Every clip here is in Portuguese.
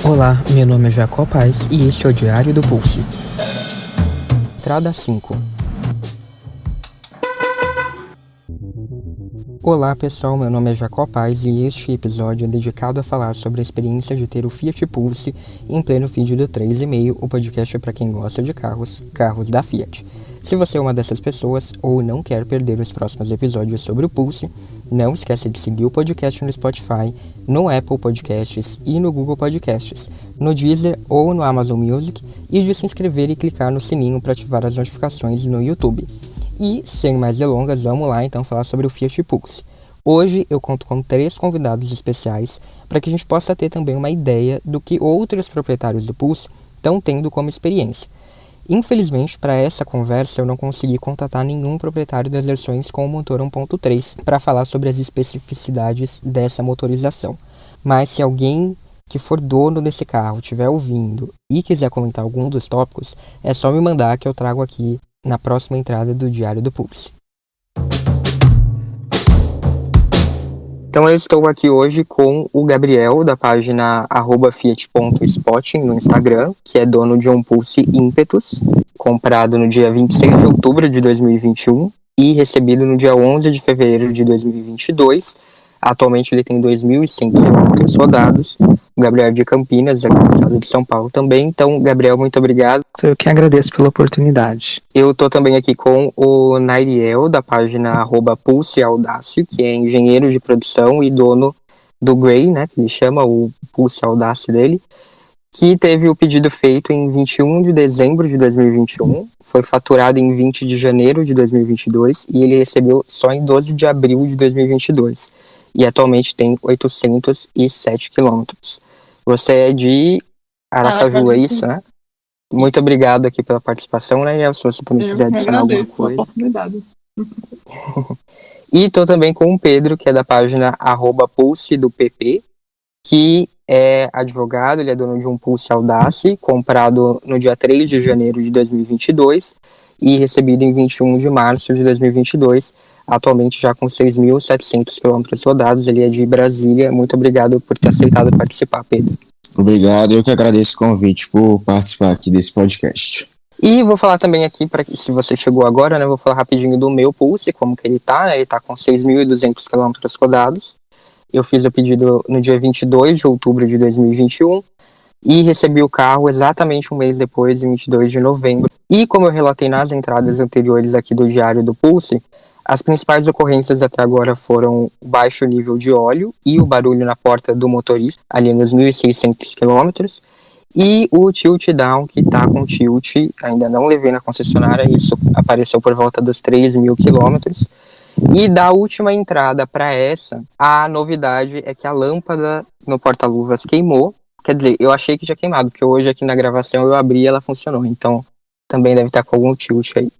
Olá, meu nome é Jacó Paz e este é o Diário do Pulse. Entrada 5. Olá pessoal, meu nome é Jacó Paz e este episódio é dedicado a falar sobre a experiência de ter o Fiat Pulse em pleno feed do 3,5, o podcast para quem gosta de carros da Fiat. Se você é uma dessas pessoas ou não quer perder os próximos episódios sobre o Pulse, não esqueça de seguir o podcast no Spotify, no Apple Podcasts e no Google Podcasts, no Deezer ou no Amazon Music e de se inscrever e clicar no sininho para ativar as notificações no YouTube. E, sem mais delongas, vamos lá então falar sobre o Fiat Pulse. Hoje eu conto com 3 convidados especiais para que a gente possa ter também uma ideia do que outros proprietários do Pulse estão tendo como experiência. Infelizmente, para essa conversa eu não consegui contatar nenhum proprietário das versões com o motor 1.3 para falar sobre as especificidades dessa motorização. Mas se alguém que for dono desse carro estiver ouvindo e quiser comentar algum dos tópicos, é só me mandar que eu trago aqui na próxima entrada do Diário do Pulse. Então eu estou aqui hoje com o Gabriel, da página @fiat.spotting no Instagram, que é dono de um Pulse Impetus, comprado no dia 26 de outubro de 2021 e recebido no dia 11 de fevereiro de 2022. Atualmente ele tem 2.100 km rodados. O Gabriel é de Campinas, aqui no estado de São Paulo também. Então, Gabriel, muito obrigado. Eu que agradeço pela oportunidade. Eu estou também aqui com o Nairiel, da página @Pulse Audácio, que é engenheiro de produção e dono do Grey, né, que ele chama o Pulse Audácio dele, que teve o pedido feito em 21 de dezembro de 2021, foi faturado em 20 de janeiro de 2022 e ele recebeu só em 12 de abril de 2022. E atualmente tem 807 quilômetros. Você é de Aracaju, é isso, né? Muito obrigado aqui pela participação, né? Se você também quiser adicionar alguma coisa. Eu agradeço a oportunidade. E estou também com o Pedro, que é da página @Pulse do PP, que é advogado, ele é dono de um Pulse Audace, comprado no dia 3 de janeiro de 2022 e recebido em 21 de março de 2022, atualmente já com 6.700 quilômetros rodados. Ele é de Brasília. Muito obrigado por ter aceitado participar, Pedro. Obrigado, eu que agradeço o convite por participar aqui desse podcast. E vou falar também aqui, para que se você chegou agora, né, vou falar rapidinho do meu Pulse, como que ele tá, né, ele tá com 6.200 quilômetros rodados. Eu fiz o pedido no dia 22 de outubro de 2021 e recebi o carro exatamente um mês depois, em 22 de novembro. E como eu relatei nas entradas anteriores aqui do Diário do Pulse, as principais ocorrências até agora foram o baixo nível de óleo e o barulho na porta do motorista, ali nos 1.600 quilômetros, e o tilt down, que está com tilt, ainda não levei na concessionária, isso apareceu por volta dos 3.000 quilômetros. E da última entrada para essa, a novidade é que a lâmpada no porta-luvas queimou. Quer dizer, eu achei que tinha queimado, porque hoje aqui na gravação eu abri e ela funcionou, então também deve estar com algum tilt aí.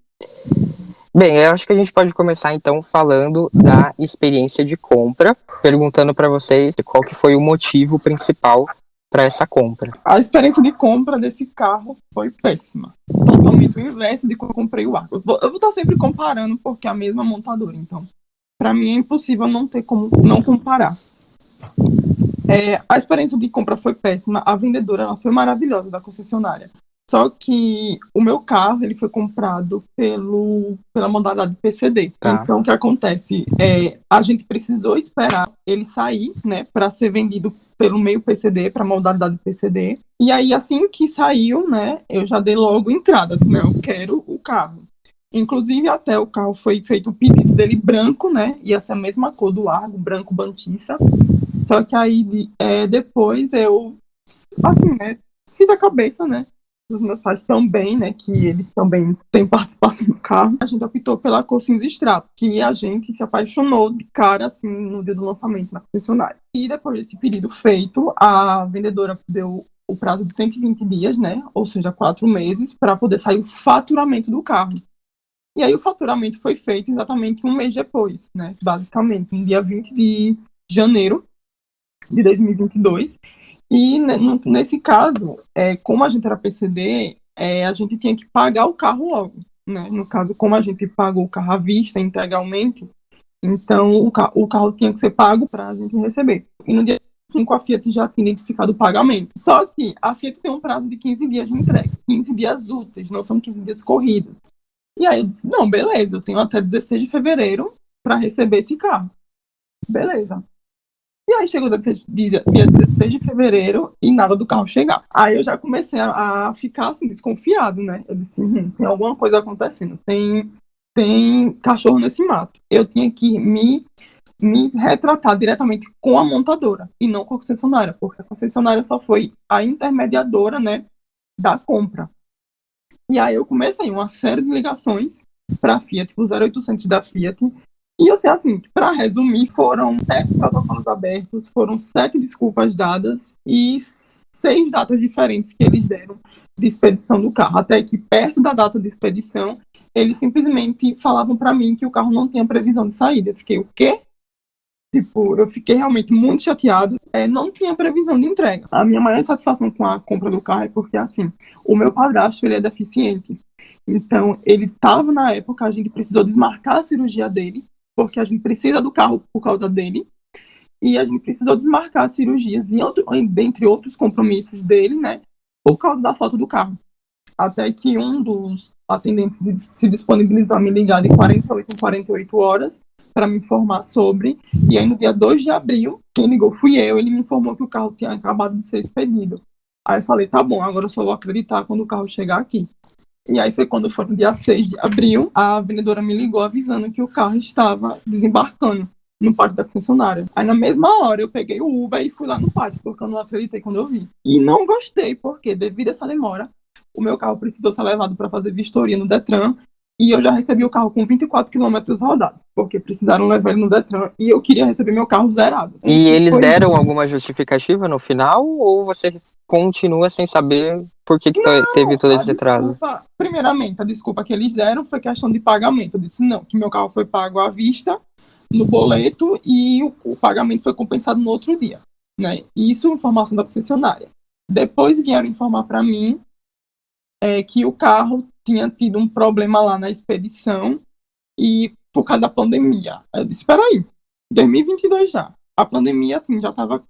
Bem, eu acho que a gente pode começar então falando da experiência de compra, perguntando para vocês qual que foi o motivo principal para essa compra. A experiência de compra desse carro foi péssima. Totalmente o inverso de quando eu comprei o Argo. Eu vou estar sempre comparando porque é a mesma montadora, então para mim é impossível não ter como não comparar. A experiência de compra foi péssima. A vendedora ela foi maravilhosa da concessionária. Só que o meu carro ele foi comprado pela modalidade PCD. Tá. Então, o que acontece? A gente precisou esperar ele sair, né, para ser vendido pelo meio PCD, para a modalidade PCD. E aí, assim que saiu, né, eu já dei logo entrada, né, eu quero o carro. Inclusive, até o carro foi feito o pedido dele branco, né, ia ser a mesma cor do Argo, branco Bantiça. Só que aí, depois eu, assim, né, fiz a cabeça, né, os meus pais também, né, que eles também têm participação no carro. A gente optou pela cor cinza extrato, que a gente se apaixonou de cara, assim, no dia do lançamento na concessionária. E depois desse pedido feito, a vendedora deu o prazo de 120 dias, né, ou seja, 4 meses, para poder sair o faturamento do carro. E aí o faturamento foi feito exatamente um mês depois, né, basicamente, no dia 20 de janeiro de 2022. E nesse caso, como a gente era PCD, a gente tinha que pagar o carro logo, né? No caso, como a gente pagou o carro à vista integralmente, então o carro tinha que ser pago para a gente receber. E no dia 5 a Fiat já tinha identificado o pagamento. Só que a Fiat tem um prazo de 15 dias de entrega, 15 dias úteis, não são 15 dias corridos. E aí eu disse, não, beleza, eu tenho até 16 de fevereiro para receber esse carro. Beleza. E aí chegou dia 16 de fevereiro e nada do carro chegar. Aí eu já comecei a ficar assim, desconfiado, né? Eu disse, tem alguma coisa acontecendo, tem cachorro nesse mato. Eu tinha que me retratar diretamente com a montadora e não com a concessionária, porque a concessionária só foi a intermediadora, né, da compra. E aí eu comecei uma série de ligações para a Fiat, para o 0800 da Fiat, e eu sei assim, para resumir, foram 7 protocolos abertos, foram 7 desculpas dadas e 6 datas diferentes que eles deram de expedição do carro. Até que perto da data de expedição, eles simplesmente falavam para mim que o carro não tinha previsão de saída. Eu fiquei, o quê? Tipo, eu fiquei realmente muito chateado. Não tinha previsão de entrega. A minha maior satisfação com a compra do carro é porque, assim, o meu padrasto, ele é deficiente. Então, ele estava na época, a gente precisou desmarcar a cirurgia dele, porque a gente precisa do carro por causa dele. E a gente precisou desmarcar as cirurgias, dentre outros compromissos dele, né, por causa da falta do carro. Até que um dos atendentes se disponibilizou a me ligar de 48 em 48 horas para me informar sobre. E aí, no dia 2 de abril, quem ligou fui eu. Ele me informou que o carro tinha acabado de ser expedido. Aí eu falei, tá bom, agora eu só vou acreditar quando o carro chegar aqui. E aí foi quando foi no dia 6 de abril, a vendedora me ligou avisando que o carro estava desembarcando no pátio da concessionária. Aí na mesma hora eu peguei o Uber e fui lá no pátio, porque eu não acreditei quando eu vi. E não gostei, porque devido a essa demora, o meu carro precisou ser levado para fazer vistoria no Detran, e eu já recebi o carro com 24 quilômetros rodados, porque precisaram levar ele no Detran, e eu queria receber meu carro zerado. E eles deram alguma justificativa no final, ou você continua sem saber por que teve todo esse atraso? Primeiramente, a desculpa que eles deram foi questão de pagamento. Eu disse não, que meu carro foi pago à vista, no boleto, e o pagamento foi compensado no outro dia, né? Isso, informação da concessionária. Depois vieram informar para mim que o carro tinha tido um problema lá na expedição e por causa da pandemia. Eu disse, espera aí, 2022 já. A pandemia, assim, já estava...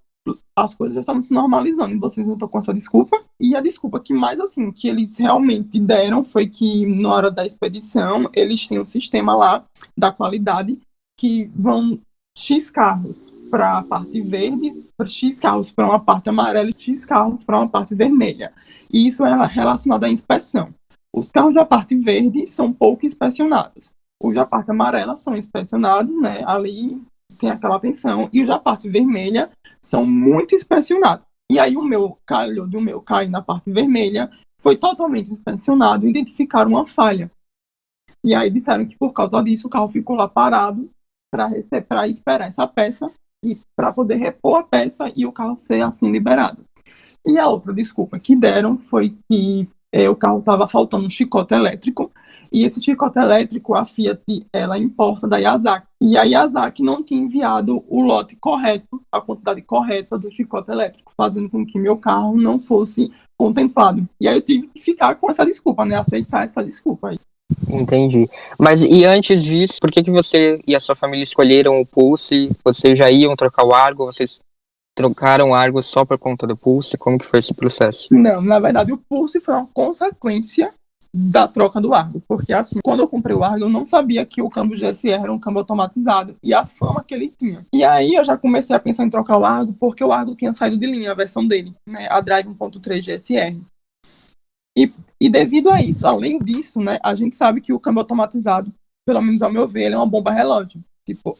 As coisas já estavam se normalizando e vocês não estão com essa desculpa. E a desculpa que mais, assim, que eles realmente deram foi que na hora da expedição eles têm um sistema lá da qualidade que vão X carros para a parte verde, X carros para uma parte amarela e X carros para uma parte vermelha. E isso é relacionado à inspeção. Os carros da parte verde são pouco inspecionados. Os da parte amarela são inspecionados, né? Ali tem aquela atenção. E os da parte vermelha são muito inspecionados. E aí o meu cair na parte vermelha foi totalmente inspecionado e identificaram uma falha. E aí disseram que por causa disso o carro ficou lá parado para esperar essa peça e para poder repor a peça e o carro ser assim liberado. E a outra desculpa que deram foi que o carro estava faltando um chicote elétrico, e esse chicote elétrico a Fiat ela importa da Yazaki, e a Yazaki não tinha enviado o lote correto, a quantidade correta do chicote elétrico, fazendo com que meu carro não fosse contemplado. E aí eu tive que ficar com essa desculpa, né, aceitar essa desculpa aí. Entendi. Mas e antes disso, por que você e a sua família escolheram o Pulse? Vocês já iam trocar o Argo? Vocês trocaram o Argo só por conta do Pulse? Como que foi esse processo? Não, na verdade o Pulse foi uma consequência da troca do Argo, porque assim, quando eu comprei o Argo eu não sabia que o câmbio GSR era um câmbio automatizado e a fama que ele tinha. E aí eu já comecei a pensar em trocar o Argo porque o Argo tinha saído de linha, a versão dele, né, a Drive 1.3 GSR. E devido a isso, além disso, né, a gente sabe que o câmbio automatizado, pelo menos ao meu ver, ele é uma bomba relógio. Tipo,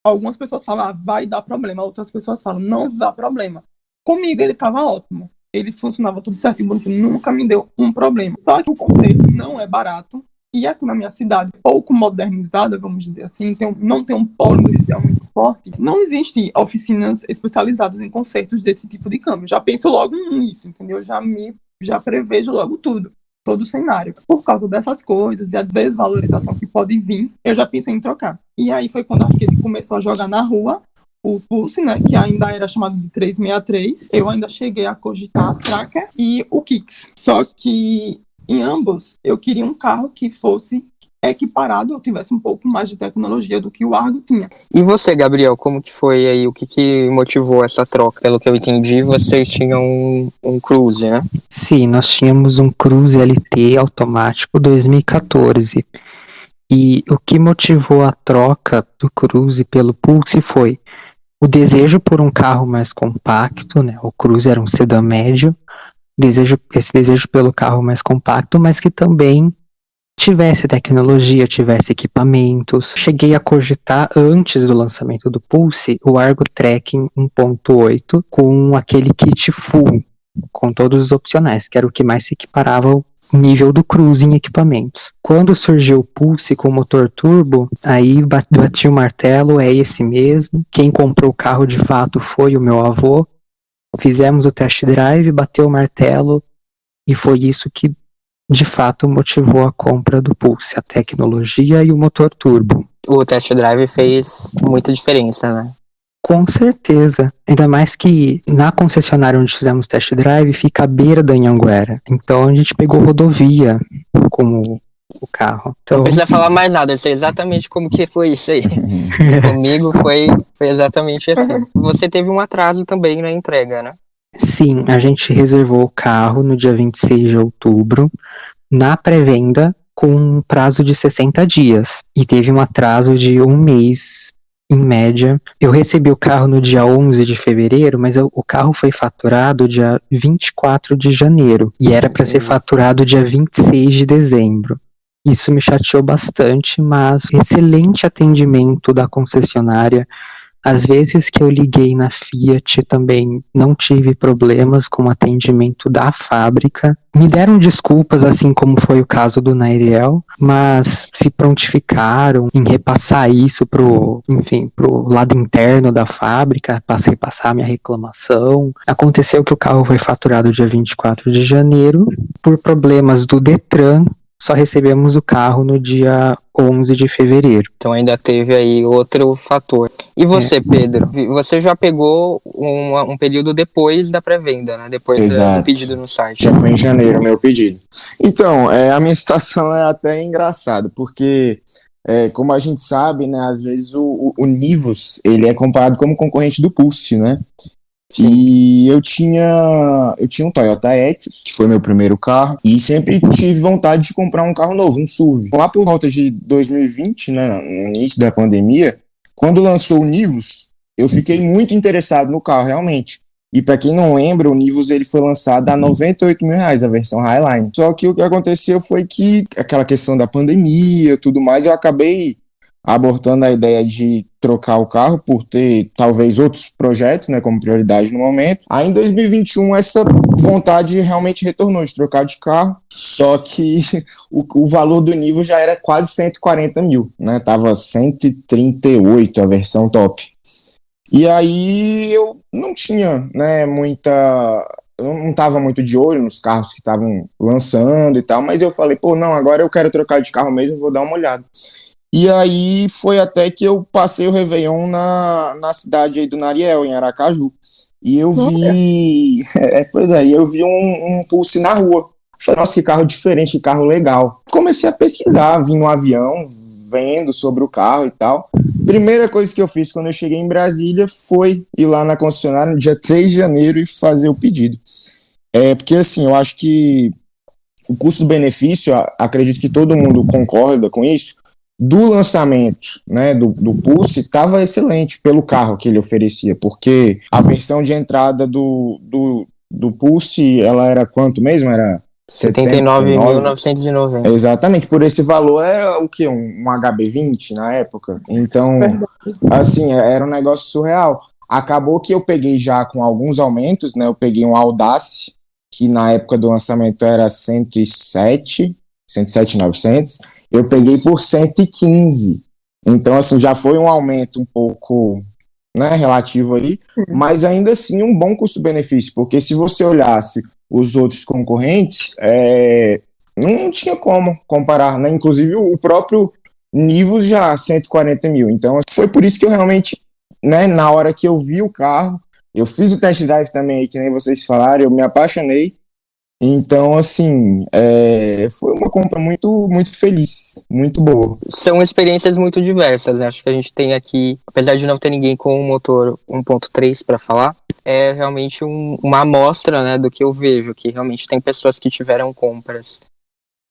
algumas pessoas falam, vai dar problema, outras pessoas falam, não dá problema. Comigo ele estava ótimo, ele funcionava tudo certinho, bonitinho, nunca me deu um problema. Só que o conserto não é barato, e aqui na minha cidade, pouco modernizada, vamos dizer assim, não tem um polo industrial muito forte, não existe oficinas especializadas em consertos desse tipo de câmbio. Já penso logo nisso, entendeu? Já prevejo logo tudo, todo o cenário. Por causa dessas coisas e a desvalorização que pode vir, eu já pensei em trocar. E aí foi quando a Fiat começou a jogar na rua o Pulse, né, que ainda era chamado de 363. Eu ainda cheguei a cogitar a Tracker e o Kicks. Só que em ambos eu queria um carro que fosse equiparado ou tivesse um pouco mais de tecnologia do que o Argo tinha. E você, Gabriel, como que foi aí? O que motivou essa troca? Pelo que eu entendi, vocês tinham um Cruze, né? Sim, nós tínhamos um Cruze LT automático 2014. E o que motivou a troca do Cruze pelo Pulse foi o desejo por um carro mais compacto, né? O Cruze era um sedã médio, esse desejo pelo carro mais compacto, mas que também tivesse tecnologia, tivesse equipamentos. Cheguei a cogitar, antes do lançamento do Pulse, o Argo Tracking 1.8 com aquele kit full, com todos os opcionais, que era o que mais se equiparava ao nível do Cruze em equipamentos. Quando surgiu o Pulse com motor turbo, aí bati o martelo, é esse mesmo. Quem comprou o carro de fato foi o meu avô. Fizemos o test drive, bateu o martelo, e foi isso que de fato motivou a compra do Pulse, a tecnologia e o motor turbo. O test drive fez muita diferença, né? Com certeza, ainda mais que na concessionária onde fizemos test drive fica à beira da Anhanguera, então a gente pegou rodovia como o carro. Então, Não precisa falar mais nada, eu sei exatamente como que foi isso aí. Comigo foi exatamente assim. Você teve um atraso também na entrega, né? Sim, a gente reservou o carro no dia 26 de outubro, na pré-venda, com um prazo de 60 dias. E teve um atraso de um mês, em média. Eu recebi o carro no dia 11 de fevereiro, mas o carro foi faturado dia 24 de janeiro. E era para ser faturado dia 26 de dezembro. Isso me chateou bastante, mas excelente atendimento da concessionária. Às vezes que eu liguei na Fiat também não tive problemas com o atendimento da fábrica. Me deram desculpas, assim como foi o caso do Nairiel, mas se prontificaram em repassar isso pro lado interno da fábrica, repassar minha reclamação. Aconteceu que o carro foi faturado dia 24 de janeiro. Por problemas do Detran, só recebemos o carro no dia 11 de fevereiro. Então ainda teve aí outro fator. E você, Pedro? Você já pegou um período depois da pré-venda, né? Depois do pedido no site. Já foi em janeiro o meu pedido. Então, a minha situação é até engraçada, porque, como a gente sabe, né, às vezes o Nivus, ele é comparado como concorrente do Pulse, né? Sim. E eu tinha um Toyota Etios, que foi meu primeiro carro, e sempre tive vontade de comprar um carro novo, um SUV. Lá por volta de 2020, né, no início da pandemia, quando lançou o Nivus, eu fiquei muito interessado no carro, realmente. E para quem não lembra, o Nivus ele foi lançado a R$98 mil, a versão Highline. Só que o que aconteceu foi que aquela questão da pandemia e tudo mais, eu acabei abortando a ideia de trocar o carro por ter talvez outros projetos, né, como prioridade no momento. Aí em 2021 essa vontade realmente retornou de trocar de carro, só que o valor do nível já era quase 140 mil, né, tava 138 a versão top. E aí eu não tinha, né, eu não estava muito de olho nos carros que estavam lançando e tal, mas eu falei, não, agora eu quero trocar de carro mesmo, vou dar uma olhada. E aí foi até que eu passei o Réveillon na cidade aí do Nariel, em Aracaju. E eu vi... eu vi um Pulse na rua. Falei, nossa, que carro diferente, que carro legal. Comecei a pesquisar, vim no avião, vendo sobre o carro e tal. Primeira coisa que eu fiz quando eu cheguei em Brasília foi ir lá na concessionária no dia 3 de janeiro e fazer o pedido. Porque assim, eu acho que o custo-benefício, acredito que todo mundo concorda com isso, do lançamento, né, do Pulse estava excelente pelo carro que ele oferecia, porque a versão de entrada do Pulse, ela era quanto mesmo? Era 79.990. Exatamente, por esse valor era o quê? Um HB20 na época? Então, assim, era um negócio surreal. Acabou que eu peguei já com alguns aumentos, né, eu peguei um Audace, que na época do lançamento era 107.900, eu peguei por 115. Então, assim, já foi um aumento um pouco, né, relativo ali, mas ainda assim um bom custo-benefício, porque se você olhasse os outros concorrentes, não tinha como comparar, né? Inclusive o próprio Nivus já 140 mil. Então, foi por isso que eu realmente, né, na hora que eu vi o carro, eu fiz o test drive também, que nem vocês falaram, eu me apaixonei. Então, assim, foi uma compra muito, muito feliz, muito boa. São experiências muito diversas, né? Acho que a gente tem aqui, apesar de não ter ninguém com um motor 1.3 para falar, é realmente uma amostra, né, do que eu vejo, que realmente tem pessoas que tiveram compras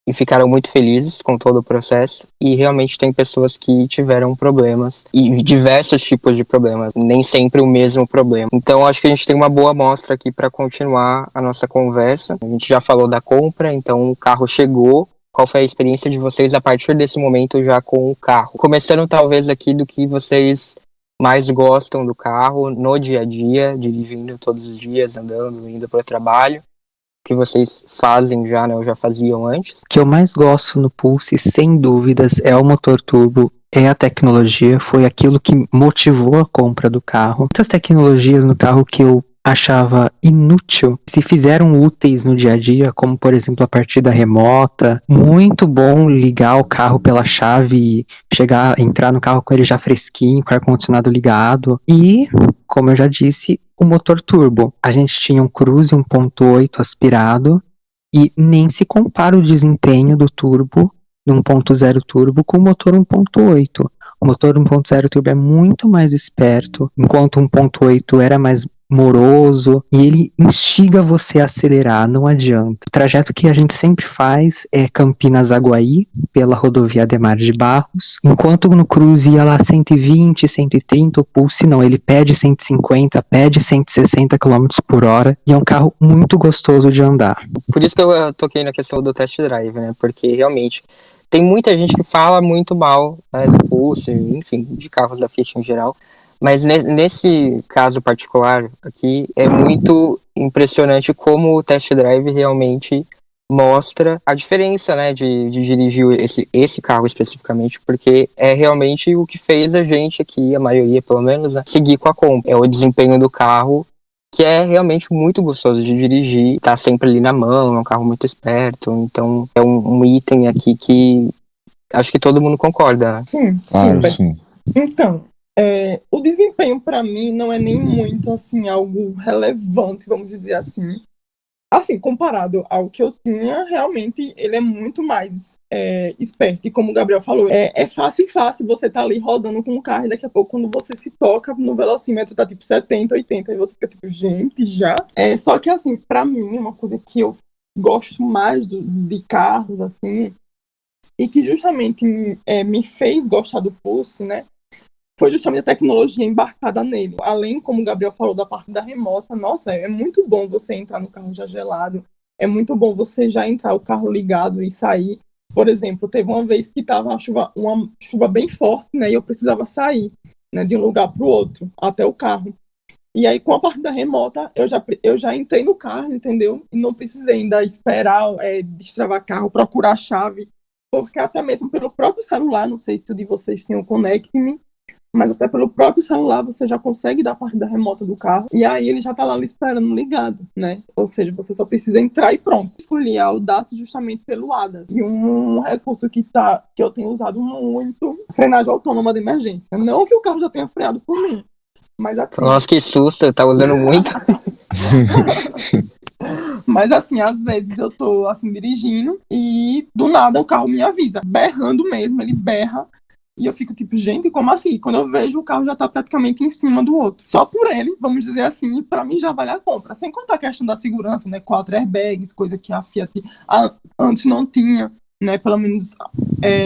e ficaram muito felizes com todo o processo, e realmente tem pessoas que tiveram problemas, e diversos tipos de problemas, nem sempre o mesmo problema. Então acho que a gente tem uma boa amostra aqui para continuar a nossa conversa. A gente já falou da compra, então o carro chegou. Qual foi a experiência de vocês a partir desse momento já com o carro? Começando talvez aqui do que vocês mais gostam do carro no dia a dia, dirigindo todos os dias, andando, indo para o trabalho, que vocês fazem já, né, ou já faziam antes. O que eu mais gosto no Pulse, sem dúvidas, é o motor turbo, é a tecnologia, foi aquilo que motivou a compra do carro. Muitas tecnologias no carro que eu achava inútil, se fizeram úteis no dia a dia, como por exemplo a partida remota. Muito bom ligar o carro pela chave e entrar no carro com ele já fresquinho, com o ar-condicionado ligado. E, como eu já disse, o motor turbo. A gente tinha um Cruze 1.8 aspirado e nem se compara o desempenho do turbo, do 1.0 turbo, com o motor 1.8. O motor 1.0 turbo é muito mais esperto, enquanto o 1.8 era mais moroso, e ele instiga você a acelerar, não adianta. O trajeto que a gente sempre faz é Campinas-Aguaí, pela rodovia Ademar de Barros, enquanto no Cruze ia lá 120, 130, o Pulse não, ele pede 150, pede 160 km por hora, e é um carro muito gostoso de andar. Por isso que eu toquei na questão do test drive, né, porque realmente tem muita gente que fala muito mal, né, do Pulse, enfim, de carros da Fiat em geral, mas nesse caso particular aqui, é muito impressionante como o test drive realmente mostra a diferença, né, de dirigir esse carro especificamente, porque é realmente o que fez a gente aqui, a maioria pelo menos, né, seguir com a compra. É o desempenho do carro, que é realmente muito gostoso de dirigir, tá sempre ali na mão, é um carro muito esperto, então é um item aqui que acho que todo mundo concorda, né? Sim, Claro, sim. sim. Então, o desempenho para mim não é nem muito assim algo relevante, vamos dizer assim. Assim, comparado ao que eu tinha, realmente ele é muito mais esperto. E como o Gabriel falou, é fácil você tá ali rodando com o carro e daqui a pouco, quando você se toca no velocímetro, tá tipo 70, 80, e você fica tipo, gente, já? Só que assim, pra mim, uma coisa que eu gosto mais de carros, assim, e que justamente me fez gostar do Pulse, né? Foi justamente a tecnologia embarcada nele. Além, como o Gabriel falou, da parte da remota, nossa, é muito bom você entrar no carro já gelado, é muito bom você já entrar o carro ligado e sair. Por exemplo, teve uma vez que estava uma chuva bem forte, né, e eu precisava sair, né, de um lugar para o outro, até o carro. E aí, com a parte da remota, eu já entrei no carro, entendeu? E não precisei ainda esperar destravar carro, procurar a chave, porque até mesmo pelo próprio celular, não sei se o de vocês tem o Connect-me, mas até pelo próprio celular você já consegue dar a parte da remota do carro, e aí ele já tá lá esperando ligado, né? Ou seja, você só precisa entrar e pronto. Escolhi a Audace justamente pelo ADAS, e um recurso que eu tenho usado muito, frenagem autônoma de emergência. Não que o carro já tenha freado por mim, mas assim... Nossa, que susto, tá usando muito. Mas assim, às vezes eu tô assim dirigindo e do nada o carro me avisa, berrando mesmo, ele berra. E eu fico tipo, gente, como assim? Quando eu vejo, o carro já tá praticamente em cima do outro. Só por ele, vamos dizer assim, pra mim já vale a compra. Sem contar a questão da segurança, né? 4 airbags, coisa que a Fiat antes não tinha, né? Pelo menos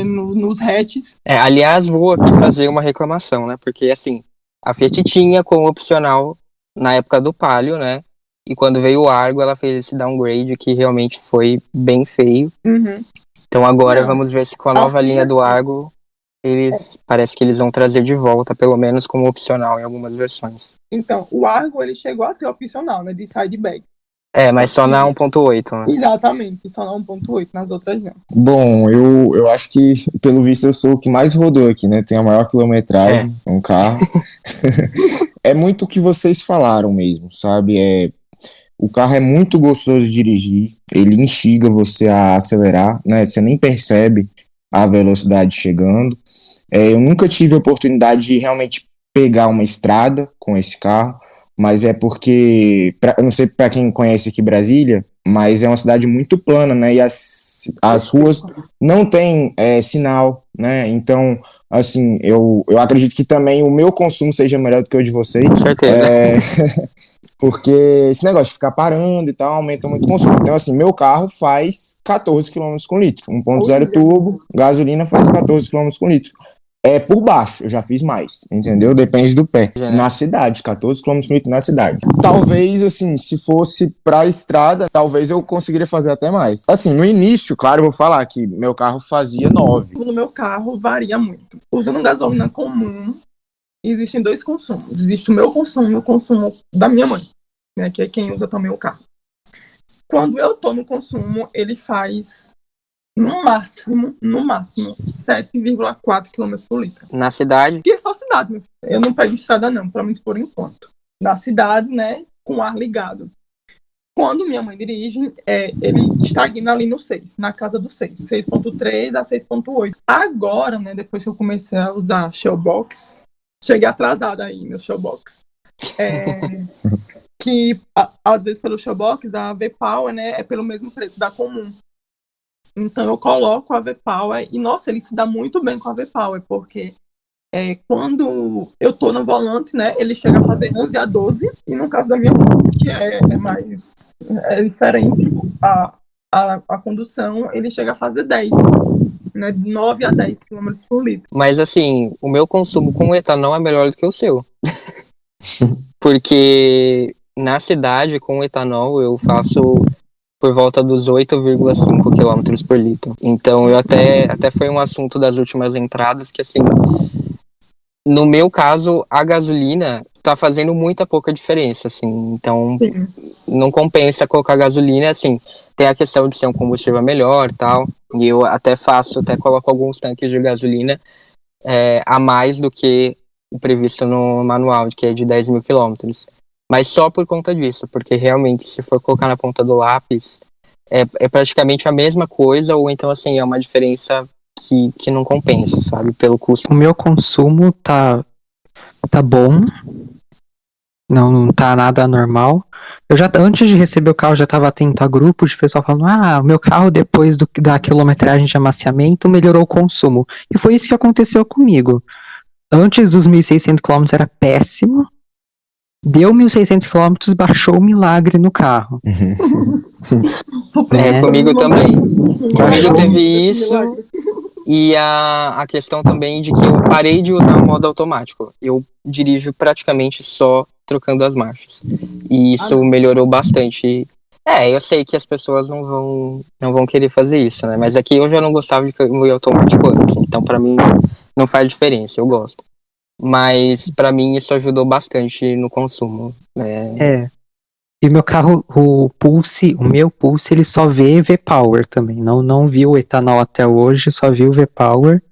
nos hatches. Aliás, vou aqui fazer uma reclamação, né? Porque, assim, a Fiat tinha como opcional na época do Palio, né? E quando veio o Argo, ela fez esse downgrade que realmente foi bem feio. Uhum. Então agora Não, vamos ver se com a nova linha do Argo parece que eles vão trazer de volta, pelo menos como opcional em algumas versões. Então, o Argo, ele chegou a ter opcional, né, de side bag. Mas só na 1.8, né? Exatamente, só na 1.8, nas outras não. Bom, eu acho que, pelo visto, eu sou o que mais rodou aqui, né? Tem a maior quilometragem, um carro. É muito o que vocês falaram mesmo, sabe? O carro é muito gostoso de dirigir, ele instiga você a acelerar, né? Você nem percebe a velocidade chegando. Eu nunca tive a oportunidade de realmente pegar uma estrada com esse carro, mas é porque, eu não sei para quem conhece aqui Brasília, mas é uma cidade muito plana, né? E as ruas não têm sinal, né? Então, assim, eu acredito que também o meu consumo seja melhor do que o de vocês. Com certeza. Porque esse negócio de ficar parando e tal aumenta muito o consumo. Então, assim, meu carro faz 14 quilômetros com litro. 1.0 turbo, gasolina faz 14 quilômetros com litro. É por baixo, eu já fiz mais, entendeu? Depende do pé. Na cidade, 14 quilômetros com litro na cidade. Talvez, assim, se fosse pra estrada, talvez eu conseguiria fazer até mais. Assim, no início, claro, eu vou falar que meu carro fazia 9. No meu carro varia muito. Usando gasolina comum, existem dois consumos. Existe o meu consumo e o consumo da minha mãe, né, que é quem usa também o carro. Quando eu tô no consumo, ele faz no máximo 7,4 km por litro. Na cidade? E é só cidade, meu filho. Eu não pego estrada não, pelo menos por enquanto. Na cidade, né, com ar ligado. Quando minha mãe dirige, ele estagna ali no 6, na casa do 6, 6.3 a 6.8. Agora, né, depois que eu comecei a usar Shellbox, cheguei atrasada aí, meu Shellbox. Que, às vezes, pelo Shellbox, a V-Power, né, é pelo mesmo preço da comum. Então, eu coloco a V-Power e, nossa, ele se dá muito bem com a V-Power, porque quando eu tô no volante, né, ele chega a fazer 11 a 12, e no caso da minha mãe, que é diferente a condução, ele chega a fazer 10, né, de 9 a 10 km por litro. Mas assim, o meu consumo com etanol é melhor do que o seu. Porque na cidade, com etanol, eu faço por volta dos 8,5 km por litro. Então, eu até foi um assunto das últimas entradas que, assim, no meu caso, a gasolina tá fazendo muita pouca diferença, assim. Então, Sim. não compensa colocar gasolina, assim. Tem a questão de ser um combustível melhor e tal. E eu até coloco alguns tanques de gasolina a mais do que o previsto no manual, que é de 10 mil quilômetros. Mas só por conta disso, porque realmente, se for colocar na ponta do lápis, é praticamente a mesma coisa, ou então, assim, é uma diferença que não compensa, sabe, pelo custo. O meu consumo tá bom, não tá nada anormal. Eu já, antes de receber o carro, já estava atento a grupos de pessoal falando: o meu carro, depois da quilometragem de amaciamento, melhorou o consumo. E foi isso que aconteceu comigo. Antes dos 1.600 km era péssimo. Deu 1.600 km, baixou o milagre no carro. Comigo também. Comigo teve isso. Milagre. E a questão também de que eu parei de usar o modo automático. Eu dirijo praticamente só trocando as marchas. E isso melhorou bastante. Eu sei que as pessoas não vão querer fazer isso, né? Mas aqui eu já não gostava de câmbio automático antes. Então, pra mim, não faz diferença. Eu gosto. Mas, pra mim, isso ajudou bastante no consumo. E meu carro, o meu Pulse, ele só vê V-Power também. Não viu o etanol até hoje, só viu o V-Power.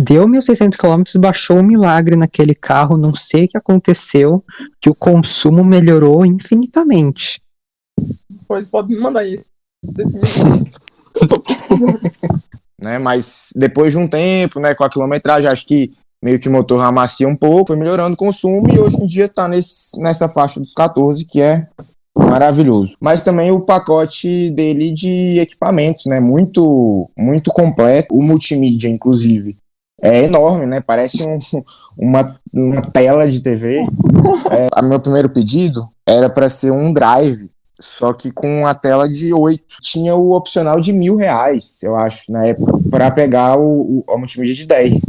Deu 1.600 km, baixou um milagre naquele carro. Não sei o que aconteceu, que o consumo melhorou infinitamente. Pois pode me mandar isso. Né? Mas depois de um tempo, né, com a quilometragem, acho que meio que o motor amacia um pouco, foi melhorando o consumo e hoje em dia tá nessa faixa dos 14, que é maravilhoso. Mas também o pacote dele de equipamentos, né, muito, muito completo, o multimídia, inclusive, é enorme, né, parece uma tela de TV. Meu primeiro pedido era para ser um drive, só que com a tela de 8. Tinha o opcional de R$1.000, eu acho, na época, para pegar o multimídia de 10.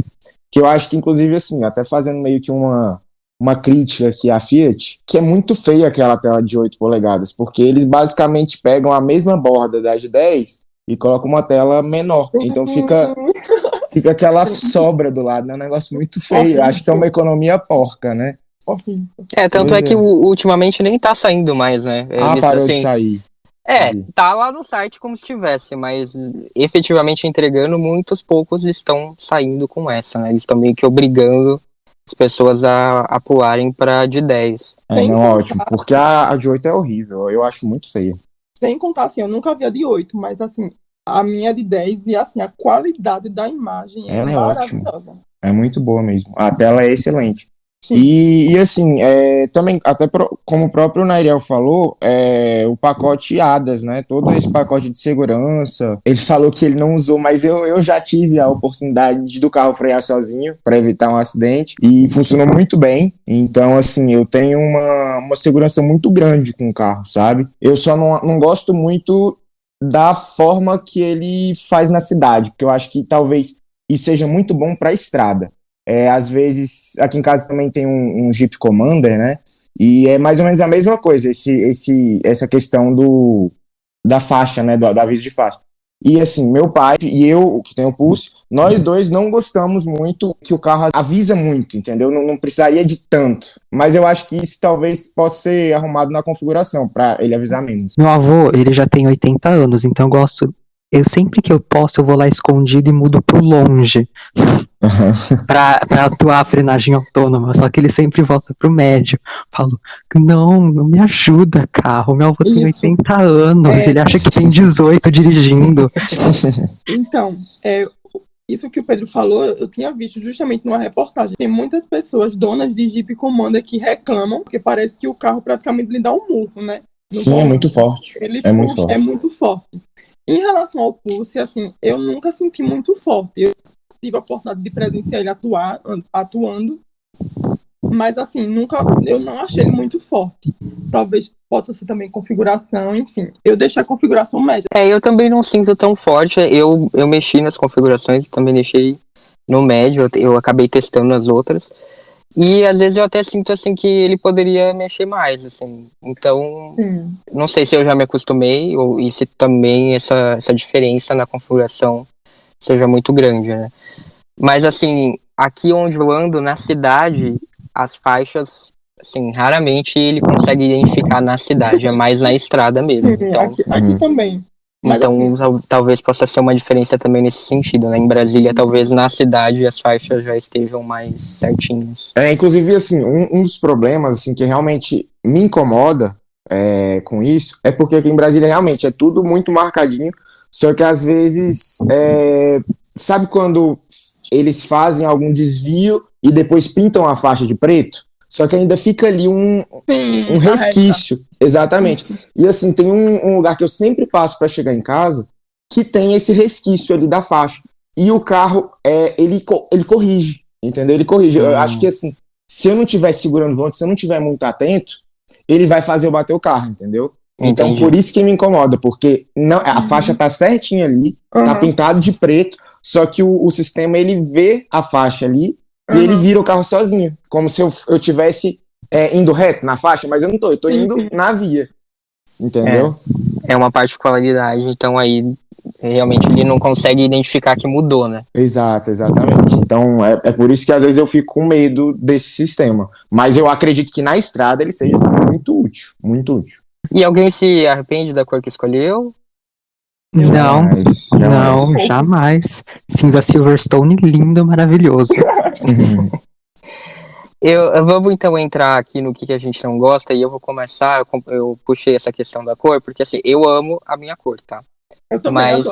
Que eu acho que, inclusive, assim, até fazendo meio que uma crítica aqui à Fiat, que é muito feia aquela tela de 8 polegadas, porque eles basicamente pegam a mesma borda da de 10 e colocam uma tela menor. Então fica aquela sobra do lado, né? Um negócio muito feio. Acho que é uma economia porca, né? Tanto que ultimamente nem tá saindo mais, né? Parou de sair. Tá lá no site como se tivesse, mas efetivamente entregando, muitos poucos estão saindo com essa, né? Eles estão meio que obrigando as pessoas a pularem pra de 10. Ótimo, porque a de 8 é horrível, eu acho muito feia. Sem contar, assim, eu nunca vi a de 8, mas, assim, a minha é de 10 e, assim, a qualidade da imagem ela é maravilhosa. ótima, é muito boa mesmo, a tela é excelente. Sim. E assim, também, até como o próprio Nairiel falou, o pacote ADAS, né? Todo esse pacote de segurança, ele falou que ele não usou, mas eu já tive a oportunidade do carro frear sozinho para evitar um acidente e funcionou muito bem. Então, assim, eu tenho uma segurança muito grande com o carro, sabe? Eu só não gosto muito da forma que ele faz na cidade, porque eu acho que talvez isso seja muito bom para a estrada. Às vezes, aqui em casa também tem um Jeep Commander, né? E é mais ou menos a mesma coisa, essa questão da faixa, né? Do aviso de faixa. E assim, meu pai e eu, que tenho Pulse, nós dois não gostamos muito que o carro avisa muito, entendeu? Não precisaria de tanto. Mas eu acho que isso talvez possa ser arrumado na configuração, para ele avisar menos. Meu avô, ele já tem 80 anos, então eu sempre que eu posso, eu vou lá escondido e mudo pro longe pra atuar a frenagem autônoma, só que ele sempre volta pro médio. Falo, não me ajuda, carro, meu avô tem Isso. 80 anos, ele acha que tem 18 dirigindo. Então, isso que o Pedro falou, eu tinha visto justamente numa reportagem. Tem muitas pessoas, donas de Jeep Commander, que reclamam, porque parece que o carro praticamente lhe dá um murro, né? Sim, é muito forte. Ele É muito puxa, forte. é muito forte. Em relação ao Pulse, assim, eu nunca senti muito forte. Eu tive a oportunidade de presenciar ele atuando, mas assim, eu não achei ele muito forte. Talvez possa ser também configuração, enfim. Eu deixei a configuração média. Eu também não sinto tão forte. Eu mexi nas configurações, também deixei no médio, eu acabei testando as outras. E às vezes eu até sinto assim que ele poderia mexer mais, assim. Então, Sim. não sei se eu já me acostumei e se também essa diferença na configuração seja muito grande, né? Mas assim, aqui onde eu ando, na cidade, as faixas, assim, raramente ele consegue identificar na cidade, é mais na estrada mesmo. Sim, Então, aqui também. Mas então assim, talvez possa ser uma diferença também nesse sentido, né? Em Brasília, talvez na cidade as faixas já estejam mais certinhas. Inclusive, assim, um dos problemas assim, que realmente me incomoda com isso é porque aqui em Brasília realmente é tudo muito marcadinho, só que às vezes, sabe quando eles fazem algum desvio e depois pintam a faixa de preto? Só que ainda fica ali um sim, resquício, exatamente. E assim, tem um lugar que eu sempre passo para chegar em casa que tem esse resquício ali da faixa. E o carro, ele corrige, entendeu? Ele corrige. Eu acho que assim, se eu não estiver segurando o volante, se eu não estiver muito atento, ele vai fazer eu bater o carro, entendeu? Então, Entendi. por isso que me incomoda, porque não, a faixa tá certinha ali, tá pintado de preto, só que o sistema, ele vê a faixa ali e ele vira o carro sozinho, como se eu tivesse indo reto na faixa, mas eu não tô, eu tô indo na via, entendeu? É uma particularidade, então aí realmente ele não consegue identificar que mudou, né? Exatamente. Então é por isso que às vezes eu fico com medo desse sistema. Mas eu acredito que na estrada ele seja assim, muito útil, muito útil. E alguém se arrepende da cor que escolheu? Jamais. Não, jamais. Cinza Silverstone, lindo, maravilhoso. Vamos então entrar aqui no que a gente não gosta e eu vou começar, eu puxei essa questão da cor, porque assim, eu amo a minha cor, tá? Eu também adoro.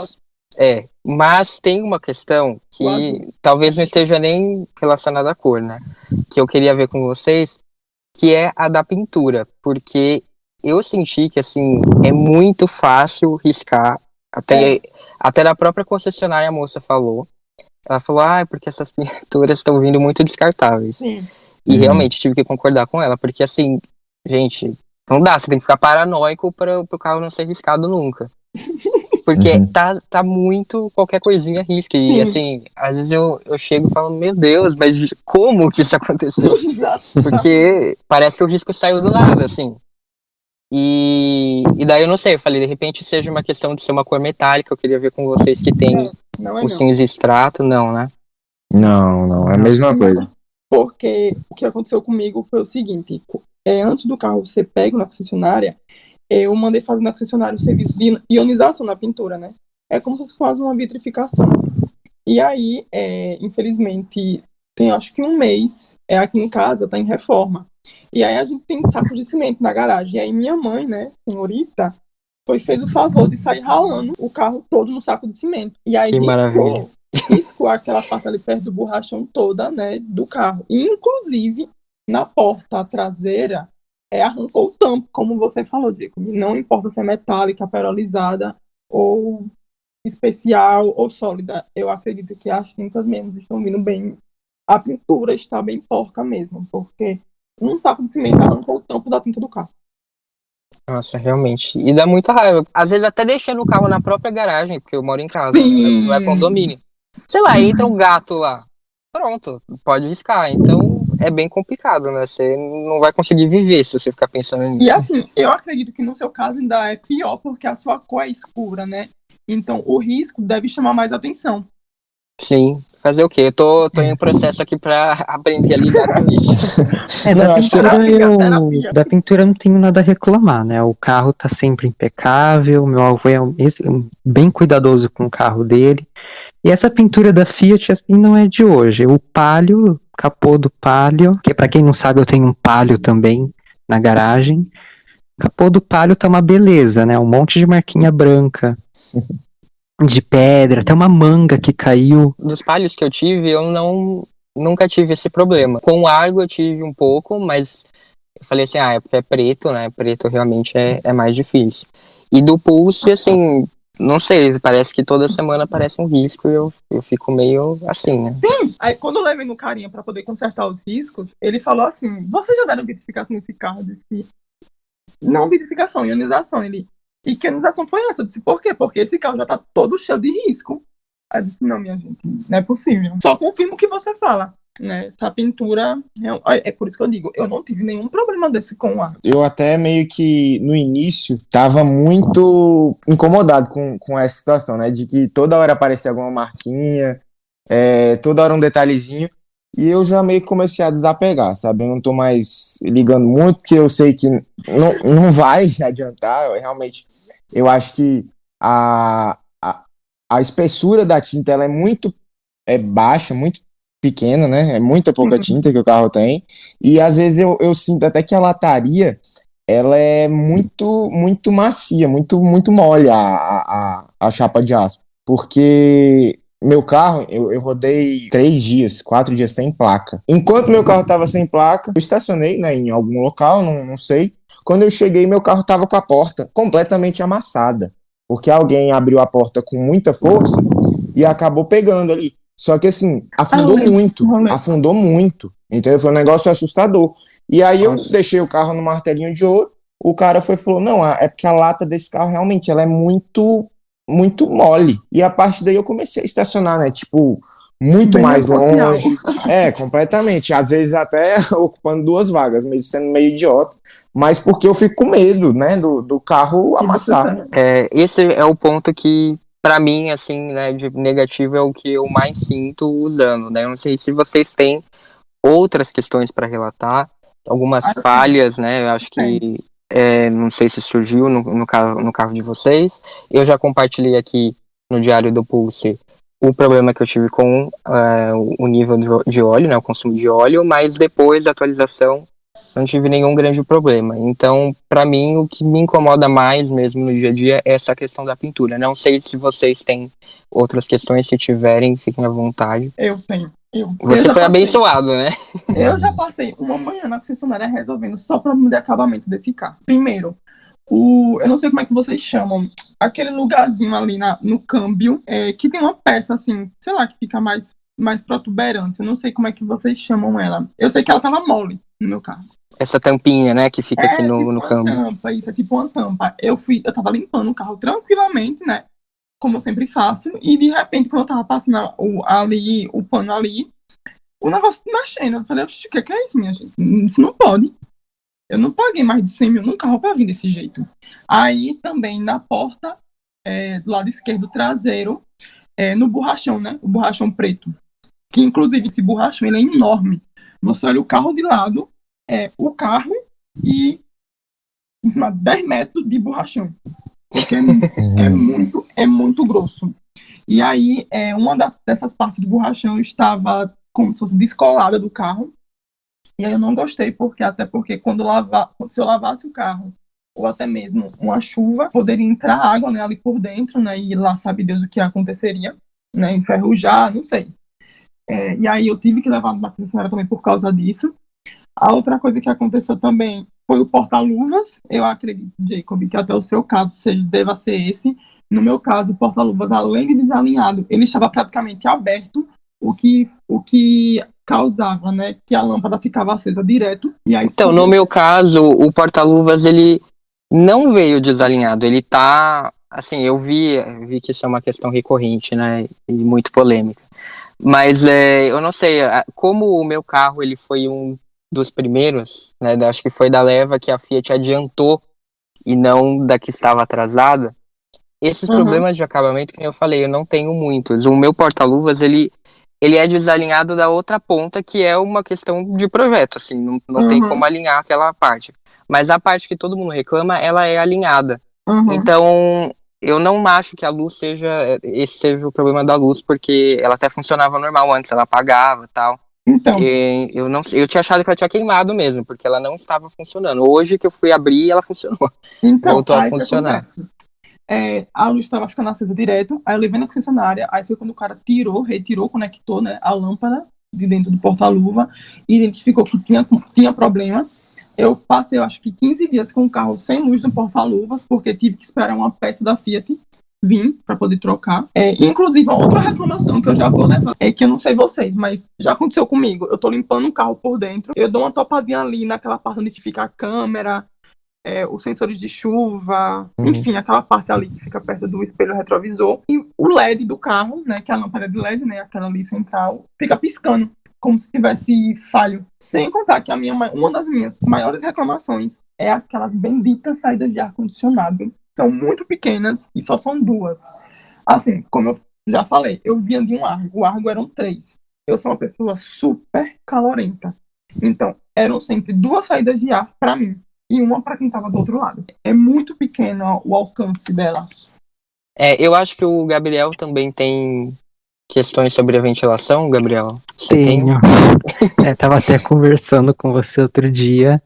Mas tem uma questão que talvez não esteja nem relacionada à cor, né? Que eu queria ver com vocês, que é a da pintura, porque eu senti que assim, é muito fácil riscar, até na própria concessionária a moça falou. Ela falou, porque essas pinturas estão vindo muito descartáveis. Sim. E realmente tive que concordar com ela, porque assim, gente, não dá, você tem que ficar paranoico para o carro não ser riscado nunca. Porque tá muito, qualquer coisinha risca. E assim, às vezes eu chego e falo, meu Deus, mas como que isso aconteceu? Porque parece que o risco saiu do nada, assim. E daí eu não sei, eu falei, de repente seja uma questão de ser uma cor metálica, eu queria ver com vocês que tem o cinza extrato, não, né? Não, é a mesma coisa. Porque o que aconteceu comigo foi o seguinte, antes do carro ser pego na concessionária, eu mandei fazer na concessionária o serviço de ionização na pintura, né? É como se fosse uma vitrificação. E aí, infelizmente, tem acho que um mês, aqui em casa, tá em reforma. E aí a gente tem sacos de cimento na garagem. E aí minha mãe, né, senhorita, fez o favor de sair ralando o carro todo no saco de cimento. E aí riscou aquela parte ali perto do borrachão toda, né, do carro. E, inclusive, na porta traseira, arrancou o tampo, como você falou, Diego. Não importa se é metálica, perolizada, ou especial, ou sólida. Eu acredito que as tintas mesmo estão vindo bem. A pintura está bem porca mesmo, porque um saco de cimento arrancou o tampo da tinta do carro. Nossa, realmente. E dá muita raiva. Às vezes até deixando o carro na própria garagem, porque eu moro em casa, Sim. não é condomínio. Sei lá, entra um gato lá. Pronto, pode riscar. Então é bem complicado, né? Você não vai conseguir viver se você ficar pensando nisso. E assim, eu acredito que no seu caso ainda é pior, porque a sua cor é escura, né? Então o risco deve chamar mais atenção. Sim, fazer o quê? Eu tô em um processo aqui pra aprender a lidar com isso. Não, eu Da acho que pintura terapia. da pintura eu não tenho nada a reclamar, né? O carro tá sempre impecável, meu avô é bem cuidadoso com o carro dele. E essa pintura da Fiat, assim, não é de hoje. O Palio, capô do Palio, que pra quem não sabe eu tenho um Palio também na garagem. O capô do Palio tá uma beleza, né? Um monte de marquinha branca, de pedra, até uma manga que caiu. Dos palhos que eu tive, eu nunca tive esse problema. Com o Argo eu tive um pouco, mas eu falei assim, é porque é preto, né? Preto realmente é mais difícil. E do Pulse, assim, não sei, parece que toda semana aparece um risco e eu fico meio assim, né? Sim, aí quando eu levei no carinha para poder consertar os riscos, ele falou assim: você já deram vitrificação nesse carro? Eu disse, não vitrificação, ionização. E que ionização foi essa? Eu disse, por quê? Porque esse carro já tá todo cheio de risco. Aí eu disse, não, minha gente, não é possível. Só confirmo o que você fala. Né? Essa pintura, é por isso que eu digo, eu não tive nenhum problema desse com o ar. eu até meio que no início tava muito incomodado com essa situação, né? De que toda hora aparecia alguma marquinha, toda hora um detalhezinho. E eu já meio que comecei a desapegar, sabe? Eu não tô mais ligando muito, porque eu sei que não vai adiantar. Eu acho que a espessura da tinta ela é muito baixa, muito pequena, né? É muita pouca tinta que o carro tem. E às vezes eu sinto até que a lataria ela é muito macia, muito mole a chapa de aço. Porque meu carro, eu rodei 3 dias, 4 dias sem placa. Enquanto meu carro estava sem placa, eu estacionei, né, em algum local, não sei. Quando eu cheguei, meu carro estava com a porta completamente amassada. Porque alguém abriu a porta com muita força e acabou pegando ali. Só que assim, afundou muito. Entendeu? Foi um negócio assustador. E aí eu deixei o carro no martelinho de ouro. O cara falou, não, é porque a lata desse carro realmente ela é muito mole. E a partir daí eu comecei a estacionar, né? Tipo, muito Bem mais social. longe. Completamente. Às vezes até ocupando 2 vagas, mesmo sendo meio idiota. Mas porque eu fico com medo, né? Do carro amassar. Esse é o ponto que, pra mim, assim, né, de negativo é o que eu mais sinto usando, né? Eu não sei se vocês têm outras questões para relatar, algumas falhas, né? Eu acho que não sei se surgiu no carro de vocês. Eu já compartilhei aqui no Diário do Pulse o problema que eu tive com o nível de óleo, né? O consumo de óleo, mas depois da atualização não tive nenhum grande problema. Então, para mim, o que me incomoda mais mesmo no dia a dia é essa questão da pintura. Não sei se vocês têm outras questões, se tiverem, fiquem à vontade. Eu tenho. Você foi abençoado, né? Eu já passei uma manhã na concessionária resolvendo só problema de acabamento desse carro. Primeiro, eu não sei como é que vocês chamam, aquele lugarzinho ali no câmbio, que tem uma peça assim, sei lá, que fica mais protuberante. Eu não sei como é que vocês chamam ela. Eu sei que ela tava mole no meu carro. Essa tampinha, né, que fica aqui no câmbio. Isso é tipo uma tampa. Eu tava limpando o carro tranquilamente, né? Como eu sempre faço, e de repente, quando eu tava passando o pano ali, o negócio mexendo. Eu falei, o que é isso, minha gente? Isso não pode. Eu não paguei mais de 100 mil num carro pra vir desse jeito. Aí também na porta, do lado esquerdo traseiro, no borrachão, né? O borrachão preto. Que inclusive esse borrachão ele é enorme. Você olha o carro de lado, o carro e 10 metros de borrachão. Porque é muito grosso. E aí, uma dessas partes do borrachão estava como se fosse descolada do carro. E aí eu não gostei, até porque se eu lavasse o carro, ou até mesmo uma chuva, poderia entrar água, né, ali por dentro, né, e lá sabe Deus o que aconteceria, né, enferrujar, não sei. E aí eu tive que levar uma concessionária também por causa disso. A outra coisa que aconteceu também foi o porta-luvas. Eu acredito, Jacob, que até o seu caso deva ser esse. No meu caso, o porta-luvas, além de desalinhado, ele estava praticamente aberto, o que causava, né, que a lâmpada ficava acesa direto. E aí, Então, no meu caso, o porta-luvas, ele não veio desalinhado. Ele tá, assim, eu vi que isso é uma questão recorrente, né, e muito polêmica. Mas eu não sei, como o meu carro, ele foi um dos primeiros, né, acho que foi da leva que a Fiat adiantou e não da que estava atrasada. Esses problemas de acabamento, que eu falei, eu não tenho muitos. O meu porta-luvas, ele é desalinhado da outra ponta, que é uma questão de projeto, assim, não tem como alinhar aquela parte. Mas a parte que todo mundo reclama, ela é alinhada. Então, eu não acho que a luz esse seja o problema da luz, porque ela até funcionava normal antes, ela apagava e tal. Então, Eu tinha achado que ela tinha queimado mesmo, porque ela não estava funcionando. Hoje que eu fui abrir, ela funcionou. Voltou a aí o que funcionar. acontece? A luz estava ficando acesa direto, aí eu levei na concessionária, aí foi quando o cara retirou, conectou, né, a lâmpada de dentro do porta-luva e identificou que tinha problemas. Eu passei, eu acho que 15 dias com o carro sem luz no porta-luvas, porque tive que esperar uma peça da Fiat vir para poder trocar. Inclusive, outra reclamação que eu já vou levar é que eu não sei vocês, mas já aconteceu comigo. Eu tô limpando o carro por dentro, eu dou uma topadinha ali naquela parte onde fica a câmera, os sensores de chuva, enfim, aquela parte ali que fica perto do espelho retrovisor, e o LED do carro, né, que é a lâmpada de LED, né, aquela ali central, fica piscando, como se tivesse falho. Sem contar que uma das minhas maiores reclamações é aquelas benditas saídas de ar-condicionado. São muito pequenas e só são duas. Assim, como eu já falei, eu vinha de um Argo, o Argo eram 3. Eu sou uma pessoa super calorenta. Então, eram sempre 2 saídas de ar para mim e uma para quem estava do outro lado. É muito pequeno o alcance dela. Eu acho que o Gabriel também tem questões sobre a ventilação, Gabriel. Você tem? Tava até conversando com você outro dia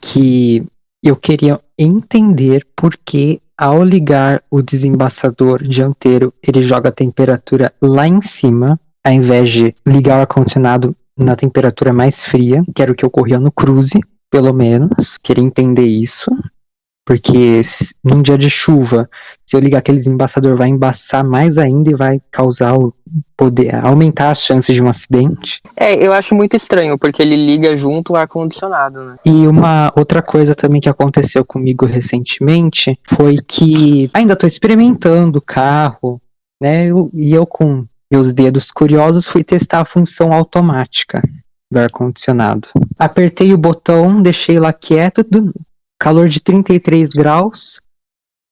que eu queria entender por que ao ligar o desembaçador dianteiro ele joga a temperatura lá em cima, ao invés de ligar o ar-condicionado na temperatura mais fria, que era o que ocorria no Cruze, pelo menos. Queria entender isso, porque num dia de chuva, se eu ligar aquele desembaçador, vai embaçar mais ainda e vai causar aumentar as chances de um acidente. Eu acho muito estranho, porque ele liga junto ao ar-condicionado, né? E uma outra coisa também que aconteceu comigo recentemente foi que ainda estou experimentando o carro, né? Eu com meus dedos curiosos fui testar a função automática do ar-condicionado. Apertei o botão, deixei lá quieto, calor de 33 graus,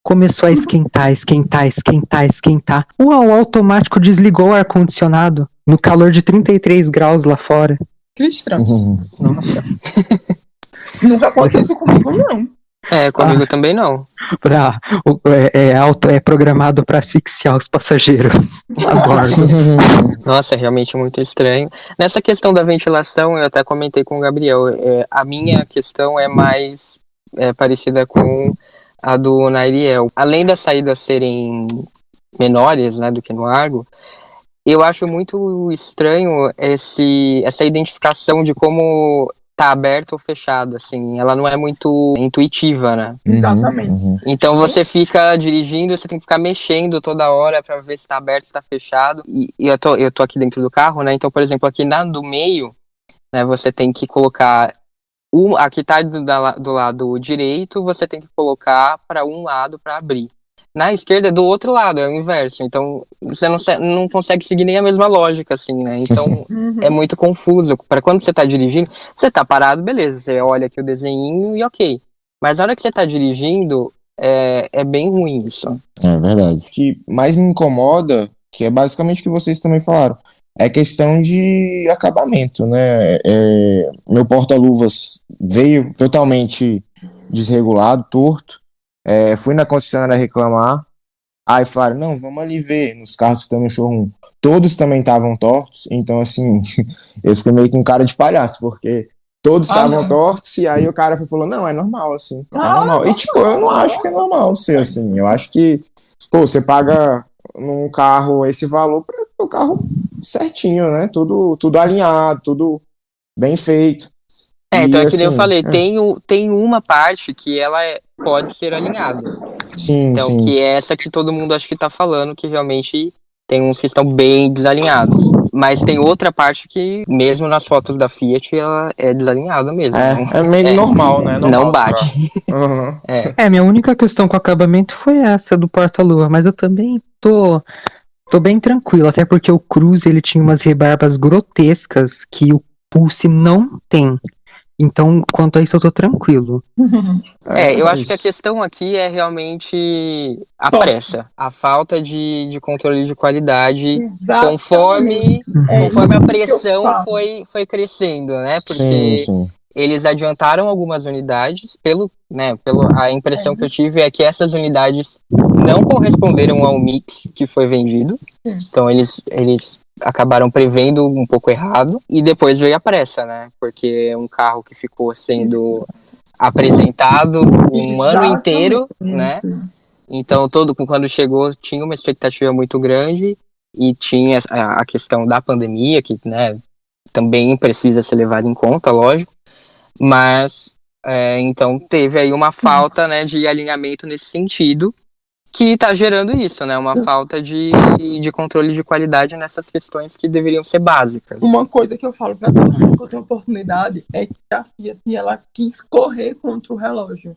começou a esquentar. O automático desligou o ar-condicionado no calor de 33 graus lá fora. Que estranho. Nossa. Nunca aconteceu comigo, não. Comigo também não. É programado para asfixiar os passageiros a bordo. Nossa, é realmente muito estranho. Nessa questão da ventilação, eu até comentei com o Gabriel, a minha questão é mais parecida com a do Nairiel. Além das saídas serem menores, né, do que no Argo, eu acho muito estranho essa identificação de como tá aberto ou fechado, assim, ela não é muito intuitiva, né? Exatamente. Então você fica dirigindo, você tem que ficar mexendo toda hora pra ver se tá aberto, se tá fechado. E eu tô aqui dentro do carro, né? Então, por exemplo, aqui do meio, né, você tem que colocar aqui tá do lado direito, você tem que colocar para um lado para abrir. Na esquerda é do outro lado, é o inverso. Então, você não consegue seguir nem a mesma lógica, assim, né? Então, é muito confuso. Para quando você tá dirigindo, você tá parado, beleza. Você olha aqui o desenhinho e ok. Mas na hora que você tá dirigindo, é bem ruim isso. É verdade. O que mais me incomoda, que é basicamente o que vocês também falaram, é questão de acabamento, né? Meu porta-luvas veio totalmente desregulado, torto. Fui na concessionária reclamar, aí falaram, não, vamos ali ver nos carros que estão no showroom. Todos também estavam tortos, então assim, eu fiquei meio com cara de palhaço, porque todos estavam tortos, e aí o cara falou, não, é normal, assim, é normal. E tipo, eu não acho que é normal ser assim, eu acho que, você paga num carro esse valor para o carro certinho, né, tudo alinhado, tudo bem feito. então é que nem eu assim, falei, tem uma parte que ela pode ser alinhada. sim, Então, sim. que é essa que todo mundo acho que tá falando, que realmente tem uns que estão bem desalinhados. Mas tem outra parte que, mesmo nas fotos da Fiat, ela é desalinhada mesmo. É meio normal, né? Normal Não do bate. carro. Uhum. Minha única questão com o acabamento foi essa do porta-lua, mas eu também tô bem tranquilo, até porque o Cruze ele tinha umas rebarbas grotescas que o Pulse não tem. Então, quanto a isso, eu tô tranquilo. Eu acho que a Mas- questão aqui é realmente a Top. pressa, a falta de controle de qualidade Exatamente. É conforme a isso que eu pressão falo. foi crescendo, né? Sim, Porque sim. eles adiantaram algumas unidades, a impressão que eu tive é que essas unidades não corresponderam ao mix que foi vendido. Sim. Então eles acabaram prevendo um pouco errado e depois veio a pressa, né? Porque é um carro que ficou sendo apresentado um ano inteiro, né? Então quando chegou tinha uma expectativa muito grande e tinha a questão da pandemia que, né, também precisa ser levada em conta, lógico. Mas, então teve aí uma falta, né, de alinhamento nesse sentido, que está gerando isso, né, uma falta de controle de qualidade nessas questões que deveriam ser básicas. Uma coisa que eu falo para todo mundo que eu tenho oportunidade é que a Fiat ela quis correr contra o relógio,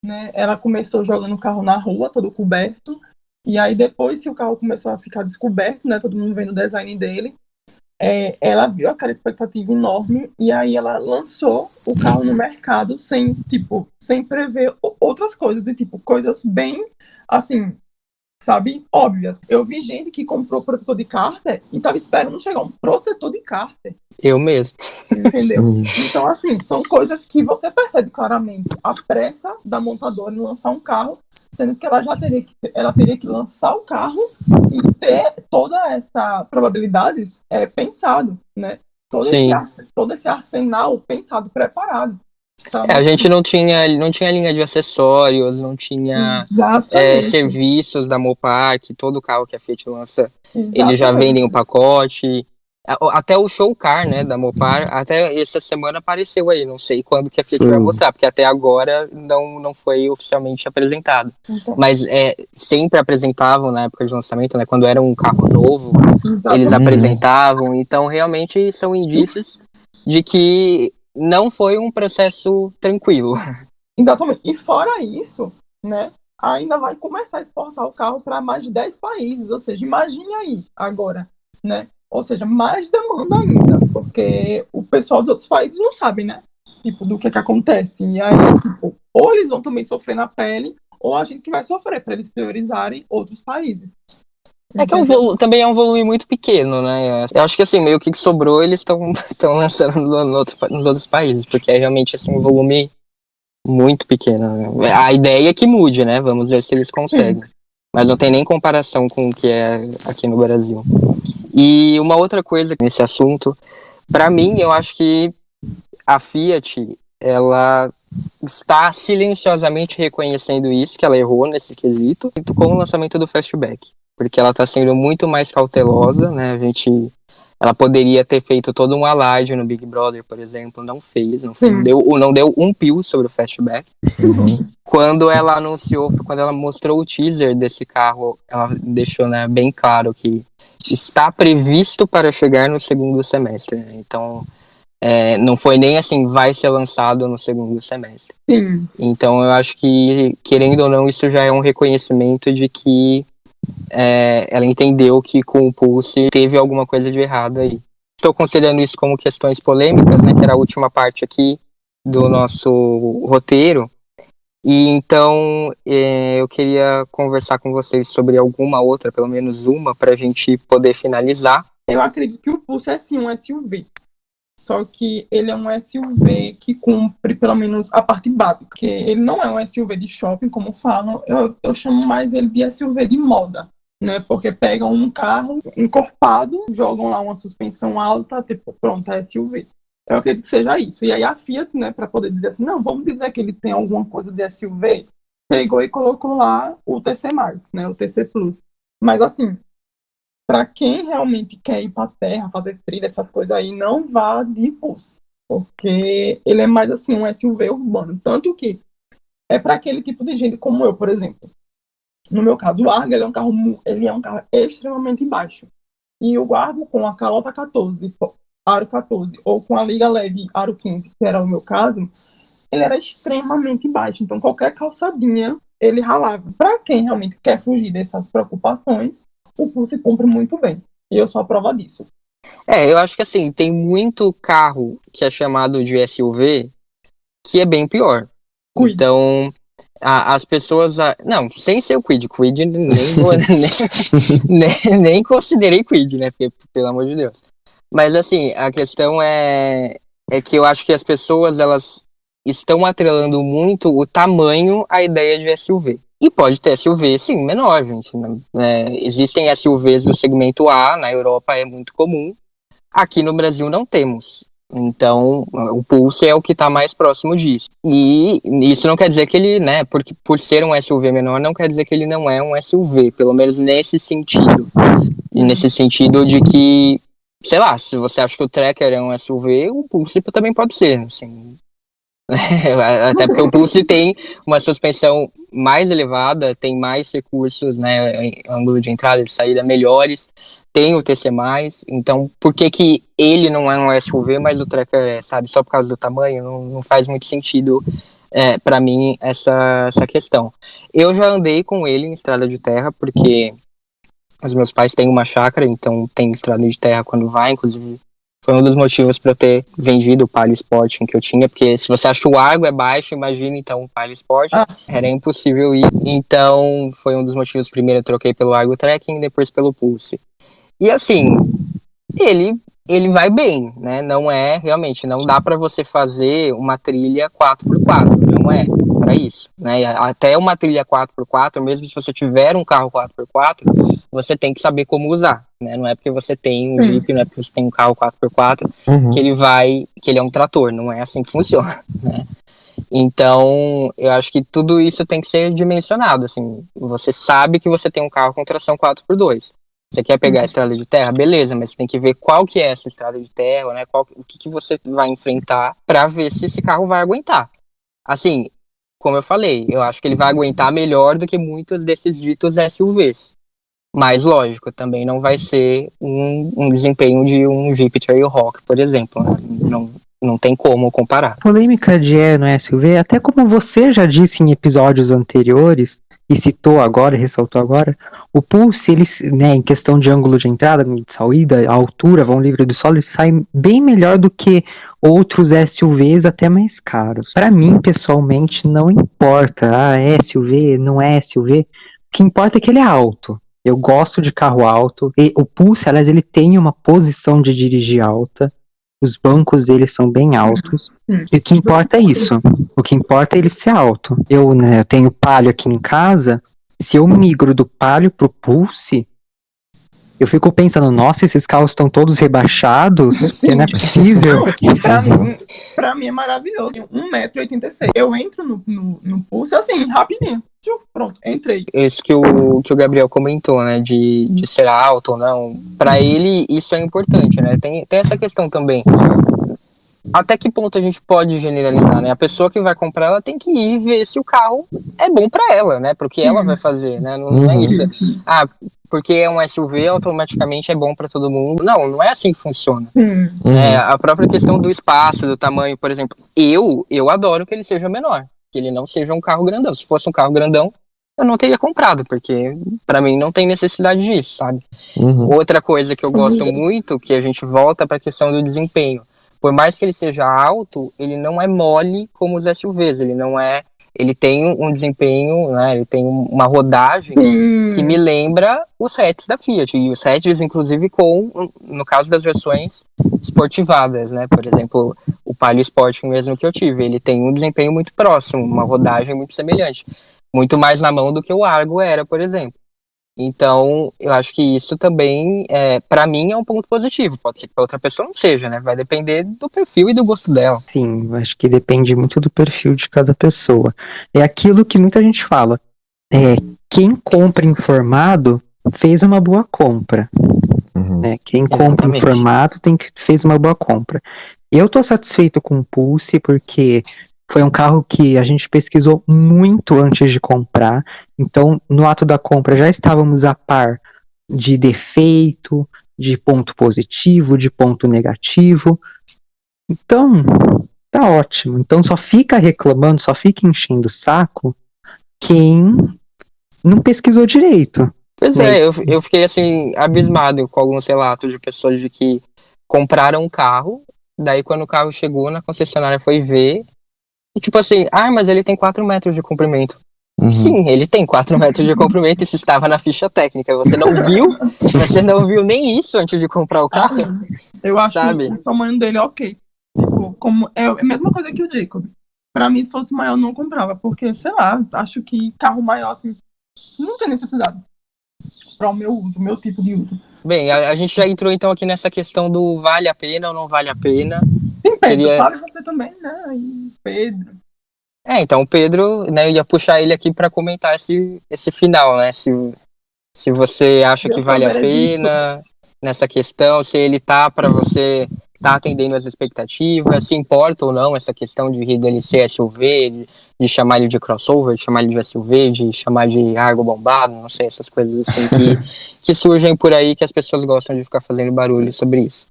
né? Ela começou jogando o carro na rua, todo coberto, e aí depois que o carro começou a ficar descoberto, né, todo mundo vendo o design dele, ela viu aquela expectativa enorme e aí ela lançou o carro no mercado sem prever outras coisas e coisas bem assim, sabe, óbvias. Eu vi gente que comprou protetor de cárter e tava esperando chegar um protetor de cárter, Eu mesmo. entendeu? Então, assim, são coisas que você percebe claramente a pressa da montadora em lançar um carro, sendo que ela teria que lançar o carro e ter toda essa probabilidades pensado, né? Sim. Todo esse arsenal pensado, preparado. A gente não tinha linha de acessórios, não tinha serviços da Mopar, que todo carro que a Fiat lança, eles já vendem o pacote. Até o show car, né, da Mopar, até essa semana apareceu aí, não sei quando que a Fiat vai mostrar, porque até agora não foi oficialmente apresentado. Então, mas sempre apresentavam na época de lançamento, né, quando era um carro novo, exatamente. eles apresentavam, então realmente são indícios de que não foi um processo tranquilo. Exatamente. E fora isso, né, ainda vai começar a exportar o carro para mais de 10 países, ou seja, imagine aí agora, né? Ou seja, mais demanda ainda, porque o pessoal dos outros países não sabe, né? Do que acontece. E aí, ou eles vão também sofrer na pele, ou a gente vai sofrer para eles priorizarem outros países. É que também é um volume muito pequeno, né? Eu acho que assim, meio que sobrou, eles estão lançando nos outros países, porque é realmente assim, um volume muito pequeno. Né? A ideia é que mude, né? Vamos ver se eles conseguem. Mas não tem nem comparação com o que é aqui no Brasil. E uma outra coisa nesse assunto, para mim, eu acho que a Fiat, ela está silenciosamente reconhecendo isso, que ela errou nesse quesito, com o lançamento do Fastback. Porque ela está sendo muito mais cautelosa, né? Ela poderia ter feito todo um alarde no Big Brother, por exemplo, não fez, não deu um pio sobre o Fastback. Quando ela anunciou, quando ela mostrou o teaser desse carro, ela deixou, né, bem claro que está previsto para chegar no segundo semestre. Né? Então, não foi nem assim, vai ser lançado no segundo semestre. Sim. Então, eu acho que, querendo ou não, isso já é um reconhecimento de que ela entendeu que com o Pulse teve alguma coisa de errado aí. Estou considerando isso como questões polêmicas, né, que era a última parte aqui do nosso roteiro. E então eu queria conversar com vocês sobre alguma outra, pelo menos uma, para a gente poder finalizar. Eu acredito que o Pulse é sim um SUV. Só que ele é um SUV que cumpre pelo menos a parte básica. Porque ele não é um SUV de shopping, como falam. Eu chamo mais ele de SUV de moda. Né? Porque pegam um carro encorpado, jogam lá uma suspensão alta, pronto, é SUV. Eu acredito que seja isso. E aí a Fiat, né, para poder dizer assim, não, vamos dizer que ele tem alguma coisa de SUV, pegou e colocou lá o TC+, né, o TC Plus. Mas assim, para quem realmente quer ir para terra, fazer trilha, essas coisas aí, não vá de Pulse. porque ele é mais assim um SUV urbano, tanto que é para aquele tipo de gente como eu, por exemplo. No meu caso, o Argo ele é um carro extremamente baixo. E o Argo com a calota 14, aro 14, ou com a liga leve aro 15, que era o meu caso, ele era extremamente baixo. Então, qualquer calçadinha, ele ralava. Para quem realmente quer fugir dessas preocupações, o Pulse cumpre muito bem. E eu sou a prova disso. Eu acho que assim, tem muito carro que é chamado de SUV que é bem pior. Quid. Então, as pessoas. Não, sem ser o Quid. Quid nem considerei Quid, né? Porque, pelo amor de Deus. Mas assim, a questão é que eu acho que as pessoas elas estão atrelando muito o tamanho à ideia de SUV. E pode ter SUV, sim, menor, gente. Existem SUVs do segmento A, na Europa é muito comum. Aqui no Brasil não temos. Então, o Pulse é o que está mais próximo disso. E isso não quer dizer que ele, né, porque por ser um SUV menor, não quer dizer que ele não é um SUV, pelo menos nesse sentido. E nesse sentido de que, sei lá, se você acha que o Tracker é um SUV, o Pulse também pode ser, assim. Até porque o Pulse tem uma suspensão mais elevada, tem mais recursos, né, ângulo de entrada e de saída melhores, tem o TC+, então por que ele não é um SUV, mas o Tracker é, sabe, só por causa do tamanho, não faz muito sentido para mim essa questão. Eu já andei com ele em estrada de terra, porque os meus pais têm uma chácara, então tem estrada de terra quando vai, inclusive foi um dos motivos para eu ter vendido o Palio Sporting que eu tinha, porque se você acha que o Argo é baixo, imagina então o Palio Sporting, era impossível ir. Então foi um dos motivos, primeiro eu troquei pelo Argo Trekking, depois pelo Pulse. E assim, ele vai bem, né? Não é, realmente, não dá para você fazer uma trilha 4x4, não é para isso, né? Até uma trilha 4x4, mesmo se você tiver um carro 4x4, você tem que saber como usar, né? Não é porque você tem um Jeep, não é porque você tem um carro 4x4 que ele é um trator, não é assim que funciona, né? Então, eu acho que tudo isso tem que ser dimensionado, assim, você sabe que você tem um carro com tração 4x2. Você quer pegar a estrada de terra? Beleza, mas você tem que ver qual que é essa estrada de terra, né? O que você vai enfrentar para ver se esse carro vai aguentar. Assim, como eu falei, eu acho que ele vai aguentar melhor do que muitos desses ditos SUVs. Mas, lógico, também não vai ser um desempenho de um Jeep Trailhawk, por exemplo, né? Não tem como comparar. A polêmica de no SUV, até como você já disse em episódios anteriores, e citou agora, ressaltou agora, o Pulse, ele, né, em questão de ângulo de entrada, de saída, a altura, vão livre do solo, ele sai bem melhor do que outros SUVs até mais caros. Para mim, pessoalmente, não importa, é SUV, não é SUV, o que importa é que ele é alto. Eu gosto de carro alto, e o Pulse, aliás, ele tem uma posição de dirigir alta, os bancos dele são bem altos, e o que importa é isso. O que importa é ele ser alto. Eu tenho Palio aqui em casa, se eu migro do Palio pro Pulse, eu fico pensando, nossa, esses carros estão todos rebaixados, que não é possível. Pra mim é maravilhoso. 1,86 m. Eu entro no Pulse assim, rapidinho. Pronto, entrei. Isso que o Gabriel comentou, né, de ser alto ou não, pra ele isso é importante, né, tem essa questão também. Até que ponto a gente pode generalizar, né? A pessoa que vai comprar, ela tem que ir ver se o carro é bom pra ela, né? Porque ela vai fazer, né? Não é isso. Porque é um SUV, automaticamente é bom pra todo mundo. Não é assim que funciona. A própria questão do espaço, do tamanho, por exemplo. Eu adoro que ele seja menor, que ele não seja um carro grandão. Se fosse um carro grandão, eu não teria comprado, porque pra mim não tem necessidade disso, sabe? Outra coisa que eu gosto muito, que a gente volta pra questão do desempenho. Por mais que ele seja alto, ele não é mole como os SUVs, ele tem um desempenho, né, ele tem uma rodagem que me lembra os hatches da Fiat, e os hatches inclusive no caso das versões esportivadas, né, por exemplo, o Palio Sporting mesmo que eu tive, ele tem um desempenho muito próximo, uma rodagem muito semelhante, muito mais na mão do que o Argo era, por exemplo. Então, eu acho que isso também, para mim, é um ponto positivo. Pode ser que para outra pessoa não seja, né? Vai depender do perfil e do gosto dela. Sim, acho que depende muito do perfil de cada pessoa. É aquilo que muita gente fala. Quem compra informado fez uma boa compra. Quem compra informado fez uma boa compra. Eu tô satisfeito com o Pulse porque foi um carro que a gente pesquisou muito antes de comprar. Então, no ato da compra já estávamos a par de defeito, de ponto positivo, de ponto negativo. Então, tá ótimo. Então só fica reclamando, só fica enchendo o saco quem não pesquisou direito. Pois é, eu fiquei assim, abismado com alguns relatos de pessoas de que compraram um carro, daí quando o carro chegou na concessionária foi ver, e tipo assim, mas ele tem 4 metros de comprimento. Uhum. Sim, ele tem 4 metros de comprimento, isso estava na ficha técnica. Você não viu nem isso antes de comprar o carro? Eu acho Sabe? que o tamanho dele é ok. Tipo, como é a mesma coisa que o Jacob. Pra mim, se fosse maior, eu não comprava. Porque, sei lá, acho que carro maior, assim, não tem necessidade. Para o meu uso, o meu tipo de uso. Bem, a gente já entrou então aqui nessa questão do vale a pena ou não vale a pena. Sim, Pedro, fala você também, né? E Pedro. Então o Pedro, né, eu ia puxar ele aqui para comentar esse final, né? Se você acha que vale a pena nessa questão, se ele tá para você tá atendendo as expectativas, se importa ou não essa questão de ele ser SUV, de chamar ele de crossover, de chamar ele de SUV, de chamar de argo bombado, não sei, essas coisas assim que surgem por aí que as pessoas gostam de ficar fazendo barulho sobre isso.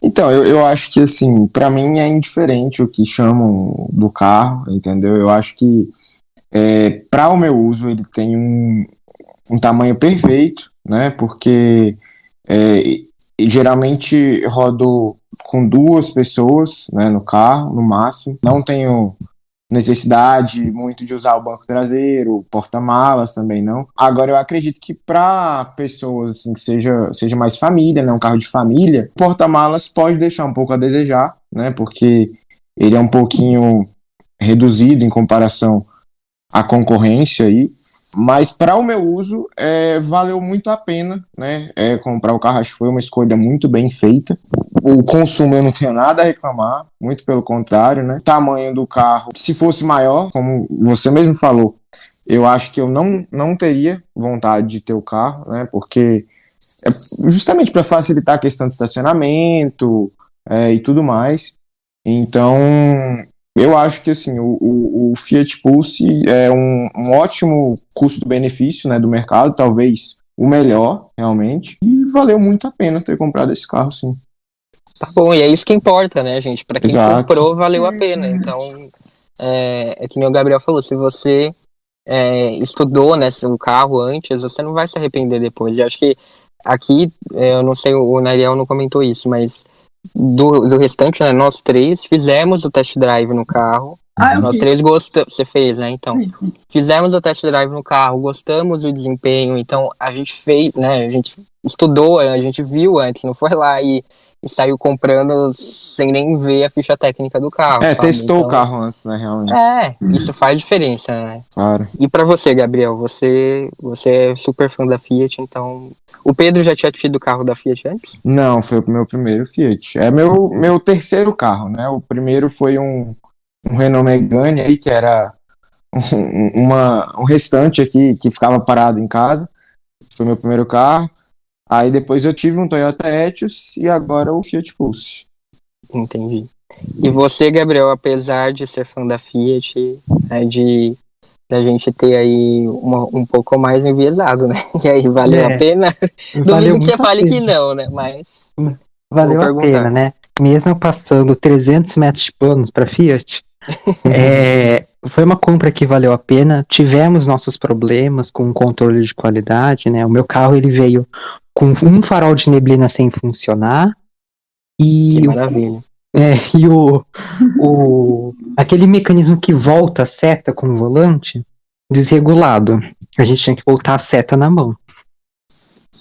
Então, eu acho que, assim, pra mim é indiferente o que chamam do carro, entendeu? Eu acho que, para o meu uso, ele tem um tamanho perfeito, né? Porque geralmente rodo com 2 pessoas, né, no carro, no máximo. Não tenho necessidade muito de usar o banco traseiro, porta-malas também não. Agora eu acredito que para pessoas assim, que seja mais família, né, um carro de família, o porta-malas pode deixar um pouco a desejar, né, porque ele é um pouquinho reduzido em comparação à concorrência aí, mas para o meu uso valeu muito a pena, né, comprar o carro. Acho que foi uma escolha muito bem feita. O consumo eu não tenho nada a reclamar, muito pelo contrário, né? O tamanho do carro, se fosse maior, como você mesmo falou, eu acho que eu não teria vontade de ter o carro, né? Porque justamente para facilitar a questão de estacionamento e tudo mais. Então, eu acho que assim, o Fiat Pulse é um ótimo custo-benefício, né, do mercado, talvez o melhor, realmente, e valeu muito a pena ter comprado esse carro, sim. Tá bom, e é isso que importa, né, gente? Pra quem Exato. comprou, valeu a pena. Então, que nem o Gabriel falou, se você estudou, né, o carro antes, você não vai se arrepender depois. E acho que aqui, eu não sei, o Nariel não comentou isso, mas do restante, né, nós 3 fizemos o test drive no carro. Nós 3 gostamos. Você fez, né? Então, fizemos o test drive no carro, gostamos do desempenho. Então, a gente fez, né? A gente estudou, a gente viu antes, não foi lá e saiu comprando sem nem ver a ficha técnica do carro. Sabe? Testou o carro antes, né, realmente. Isso faz diferença, né? Claro. E pra você, Gabriel, você é super fã da Fiat, então... O Pedro já tinha tido o carro da Fiat antes? Não, foi o meu primeiro Fiat. É meu terceiro carro, né? O primeiro foi um Renault Megane aí, que era um restante aqui que ficava parado em casa. Foi meu primeiro carro. Aí depois eu tive um Toyota Etios e agora o Fiat Pulse. Entendi. E você, Gabriel, apesar de ser fã da Fiat, da gente ter aí um pouco mais enviesado, né? E aí, valeu a pena? Duvido que você fale que não, né? Mas... Valeu a pena, né? Mesmo passando 300 metros de planos para Fiat, foi uma compra que valeu a pena. Tivemos nossos problemas com o controle de qualidade, né? O meu carro, ele veio com um farol de neblina sem funcionar. Que maravilha. E aquele mecanismo que volta a seta com o volante, desregulado. A gente tinha que voltar a seta na mão,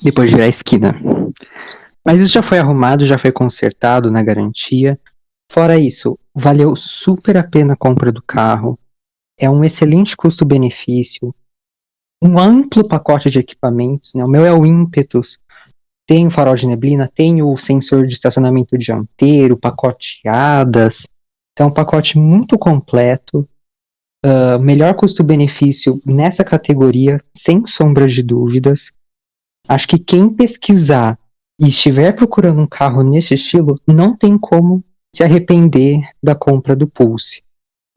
depois de virar a esquina. Mas isso já foi arrumado, já foi consertado na garantia. Fora isso, valeu super a pena a compra do carro. É um excelente custo-benefício. Um amplo pacote de equipamentos, né? O meu é o Impetus. Tem o farol de neblina, tem o sensor de estacionamento dianteiro, pacote ADAS. Então é um pacote muito completo. Melhor custo-benefício nessa categoria, sem sombra de dúvidas. Acho que quem pesquisar e estiver procurando um carro nesse estilo, não tem como se arrepender da compra do Pulse.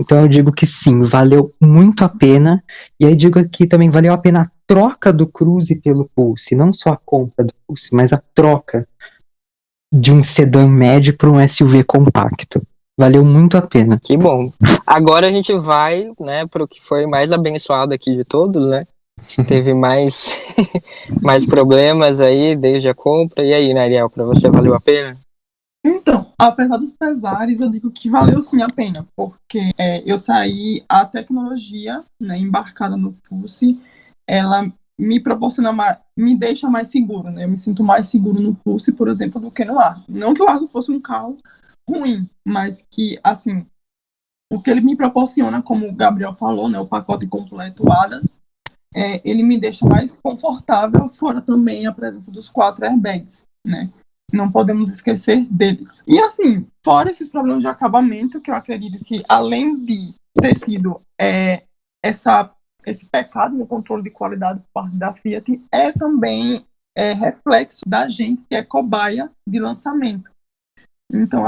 Então eu digo que sim, valeu muito a pena. E aí digo aqui também, valeu a pena a troca do Cruze pelo Pulse. Não só a compra do Pulse, mas a troca de um sedã médio para um SUV compacto. Valeu muito a pena. Que bom. Agora a gente vai, né, pro que foi mais abençoado aqui de todos, né? Teve mais, mais problemas aí desde a compra. E aí, Nariel, para você valeu a pena? Então, apesar dos pesares, eu digo que valeu sim a pena, porque eu saí, a tecnologia, né, embarcada no Pulse, ela me proporciona me deixa mais seguro, né? Eu me sinto mais seguro no Pulse, por exemplo, do que no Argo. Não que o Argo fosse um carro ruim, mas que, assim, o que ele me proporciona, como o Gabriel falou, né, o pacote completo ADAS, ele me deixa mais confortável, fora também a presença dos 4 airbags, né? Não podemos esquecer deles. E assim, fora esses problemas de acabamento, que eu acredito que, além de ter sido esse pecado no controle de qualidade por parte da Fiat, é também reflexo da gente que é cobaia de lançamento. Então,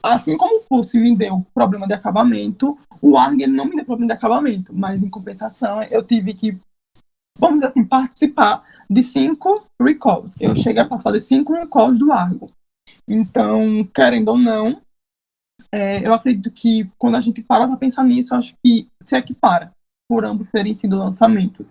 assim como o Pulse me deu problema de acabamento, o Argo não me deu problema de acabamento, mas em compensação eu tive que, vamos dizer assim, participar de 5 recalls. Eu cheguei a passar de 5 recalls do Argo. Então, querendo ou não, eu acredito que quando a gente para para pensar nisso, eu acho que se equipara por ambos terem sido lançamentos.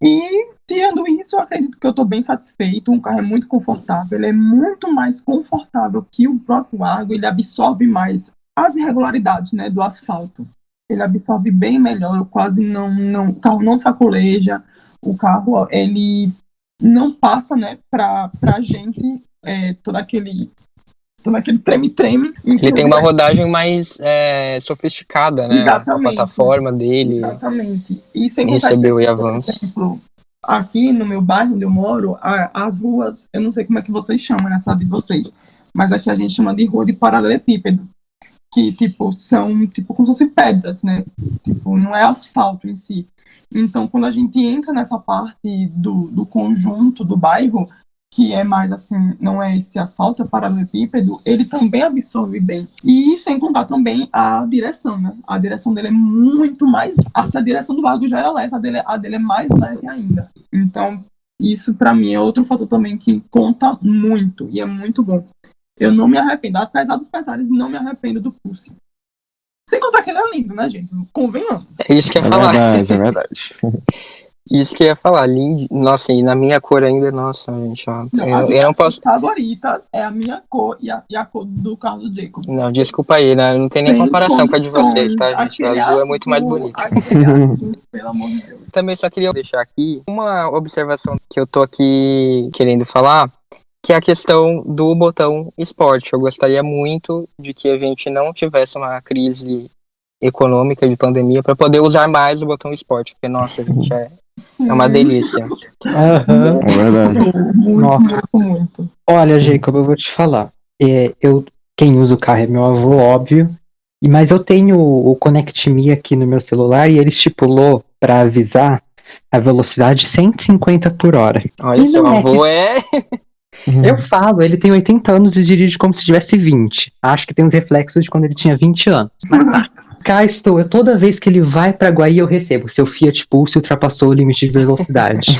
E, tirando isso, eu acredito que eu estou bem satisfeito. O carro é muito confortável, ele é muito mais confortável que o próprio Argo, ele absorve mais as irregularidades, né, do asfalto. Ele absorve bem melhor, eu quase o carro não sacoleja, o carro, ele não passa, né, pra gente todo aquele treme-treme. Ele tem uma rodagem mais sofisticada, né? Exatamente. A plataforma dele. Exatamente. E sem recebeu contar, e avanço. por exemplo, aqui no meu bairro onde eu moro, as ruas, eu não sei como é que vocês chamam, né, sabe, de vocês, mas aqui a gente chama de rua de paralelepípedo, que, tipo, são, tipo, como se fossem pedras, né? Tipo, não é asfalto em si. Então, quando a gente entra nessa parte do conjunto do bairro, que é mais, assim, não é esse asfalto, é paralelepípedo, ele também absorve bem. E sem contar também a direção, né? A direção dele é muito mais... A direção do Argo já era leve, a dele é mais leve ainda. Então, isso, pra mim, é outro fator também que conta muito, e é muito bom. Eu não me arrependo, apesar dos pesares, não me arrependo do Pulse. Sem contar que ele é lindo, né, gente? Convenhamos. É isso que eu ia falar. Verdade, é verdade. Isso que eu ia falar, lindo. Nossa, e na minha cor ainda, nossa, gente, ó. Eu não posso. Favoritas é a minha cor e a cor do carro do Jacob. Não, desculpa aí, né? Não tem nem comparação com a de vocês, tá, gente? O azul é muito mais bonito. Azul, pelo amor de Deus. Também só queria deixar aqui uma observação que eu tô aqui querendo falar, que é a questão do botão esporte. Eu gostaria muito de que a gente não tivesse uma crise econômica de pandemia para poder usar mais o botão esporte, porque, nossa, gente, é uma delícia. Uhum. É verdade. Muito. Olha, Jacob, eu vou te falar. Quem usa o carro é meu avô, óbvio. Mas eu tenho o Connect Me aqui no meu celular e ele estipulou para avisar a velocidade 150 por hora. Olha, seu avô Eu falo, ele tem 80 anos e dirige como se tivesse 20. Acho que tem uns reflexos de quando ele tinha 20 anos. Mas tá. Cá estou eu. Toda vez que ele vai pra Guaí, eu recebo. Seu Fiat Pulse ultrapassou o limite de velocidade.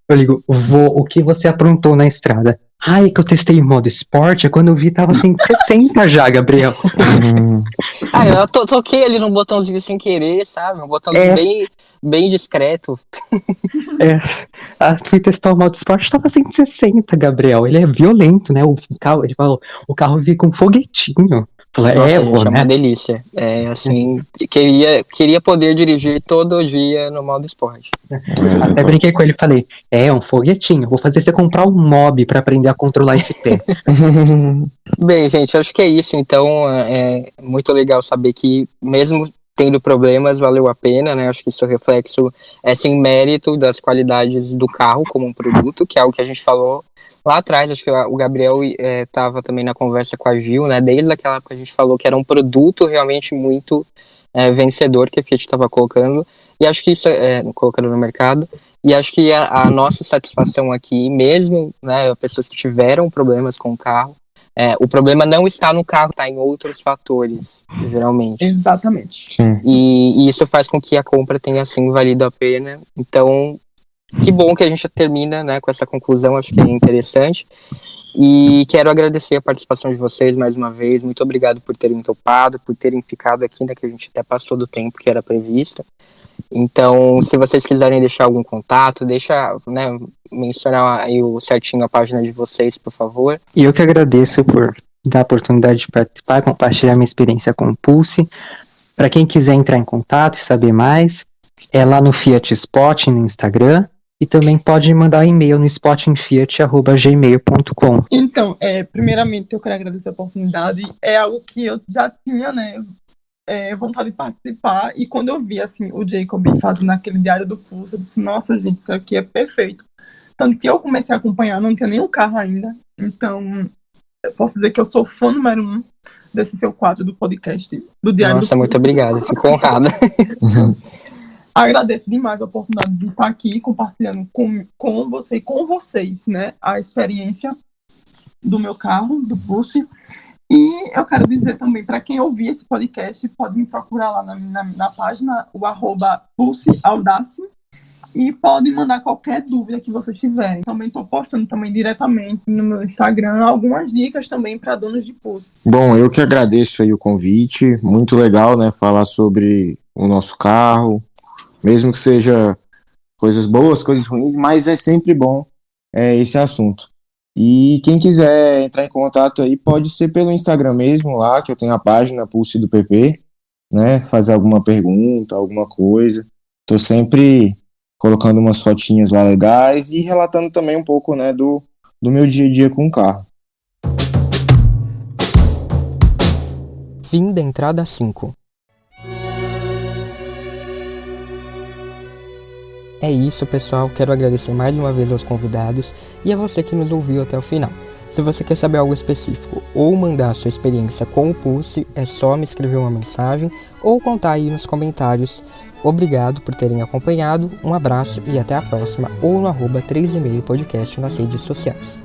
Eu ligo, vô, o que você aprontou na estrada? Ai, que eu testei em modo esporte, quando eu vi tava 160 já, Gabriel. Eu toquei ali no botãozinho sem querer, sabe? Um botãozinho bem discreto. Fui testar o modo esporte, tava 160, Gabriel. Ele é violento, né? Ele falou, o carro fica com um foguetinho. Nossa, gente, é uma delícia. Assim, queria poder dirigir todo dia no modo esporte. Até brinquei com ele e falei, um foguetinho, vou fazer você comprar um mob pra aprender a controlar esse pé. Bem, gente, acho que é isso. Então, é muito legal saber que mesmo tendo problemas, valeu a pena, né? Acho que isso é reflexo, sem mérito das qualidades do carro como um produto, que é algo que a gente falou lá atrás. Acho que o Gabriel estava também na conversa com a Gil, né? Desde aquela época a gente falou que era um produto realmente muito vencedor que a Fiat estava colocando, e acho que isso colocando no mercado, e acho que a nossa satisfação aqui, mesmo, né, pessoas que tiveram problemas com o carro, o problema não está no carro, está em outros fatores, geralmente. Exatamente. Sim. E isso faz com que a compra tenha, assim, valido a pena. Então, que bom que a gente termina, né, com essa conclusão, acho que é interessante. E quero agradecer a participação de vocês mais uma vez. Muito obrigado por terem topado, por terem ficado aqui, né, que a gente até passou do tempo que era previsto. Então, se vocês quiserem deixar algum contato, deixa, né, mencionar aí certinho a página de vocês, por favor. E eu que agradeço por dar a oportunidade de participar, compartilhar minha experiência com o Pulse. Para quem quiser entrar em contato e saber mais, é lá no Fiat Spot no Instagram. E também pode mandar um e-mail no spotingfiat@gmail.com. Então, primeiramente, eu quero agradecer a oportunidade. É algo que eu já tinha, né, vontade de participar. E quando eu vi, assim, o Jacob fazendo aquele diário do Pulse, eu disse, nossa, gente, isso aqui é perfeito. Tanto que eu comecei a acompanhar, não tinha nenhum carro ainda. Então, eu posso dizer que eu sou fã número 1 desse seu quadro do podcast, do Diário do Nossa, Pulse. muito obrigado, fico honrada. Agradeço demais a oportunidade de estar aqui compartilhando com você e com vocês, né, a experiência do meu carro, do Pulse. E eu quero dizer também, para quem ouvir esse podcast, pode me procurar lá na página, o @PulseAudace, e pode mandar qualquer dúvida que vocês tiverem. Também estou postando também diretamente no meu Instagram algumas dicas também para donos de Pulse. Bom, eu que agradeço aí o convite. Muito legal, né, falar sobre o nosso carro, mesmo que seja coisas boas, coisas ruins, mas é sempre bom esse assunto. E quem quiser entrar em contato aí, pode ser pelo Instagram mesmo, lá que eu tenho a página Pulse do PP, né, fazer alguma pergunta, alguma coisa. Tô sempre colocando umas fotinhas lá legais e relatando também um pouco, né, do meu dia a dia com o carro. Fim da entrada 5. É isso, pessoal. Quero agradecer mais uma vez aos convidados e a você que nos ouviu até o final. Se você quer saber algo específico ou mandar a sua experiência com o Pulse, é só me escrever uma mensagem ou contar aí nos comentários. Obrigado por terem acompanhado, um abraço e até a próxima, ou no @3,5podcast nas redes sociais.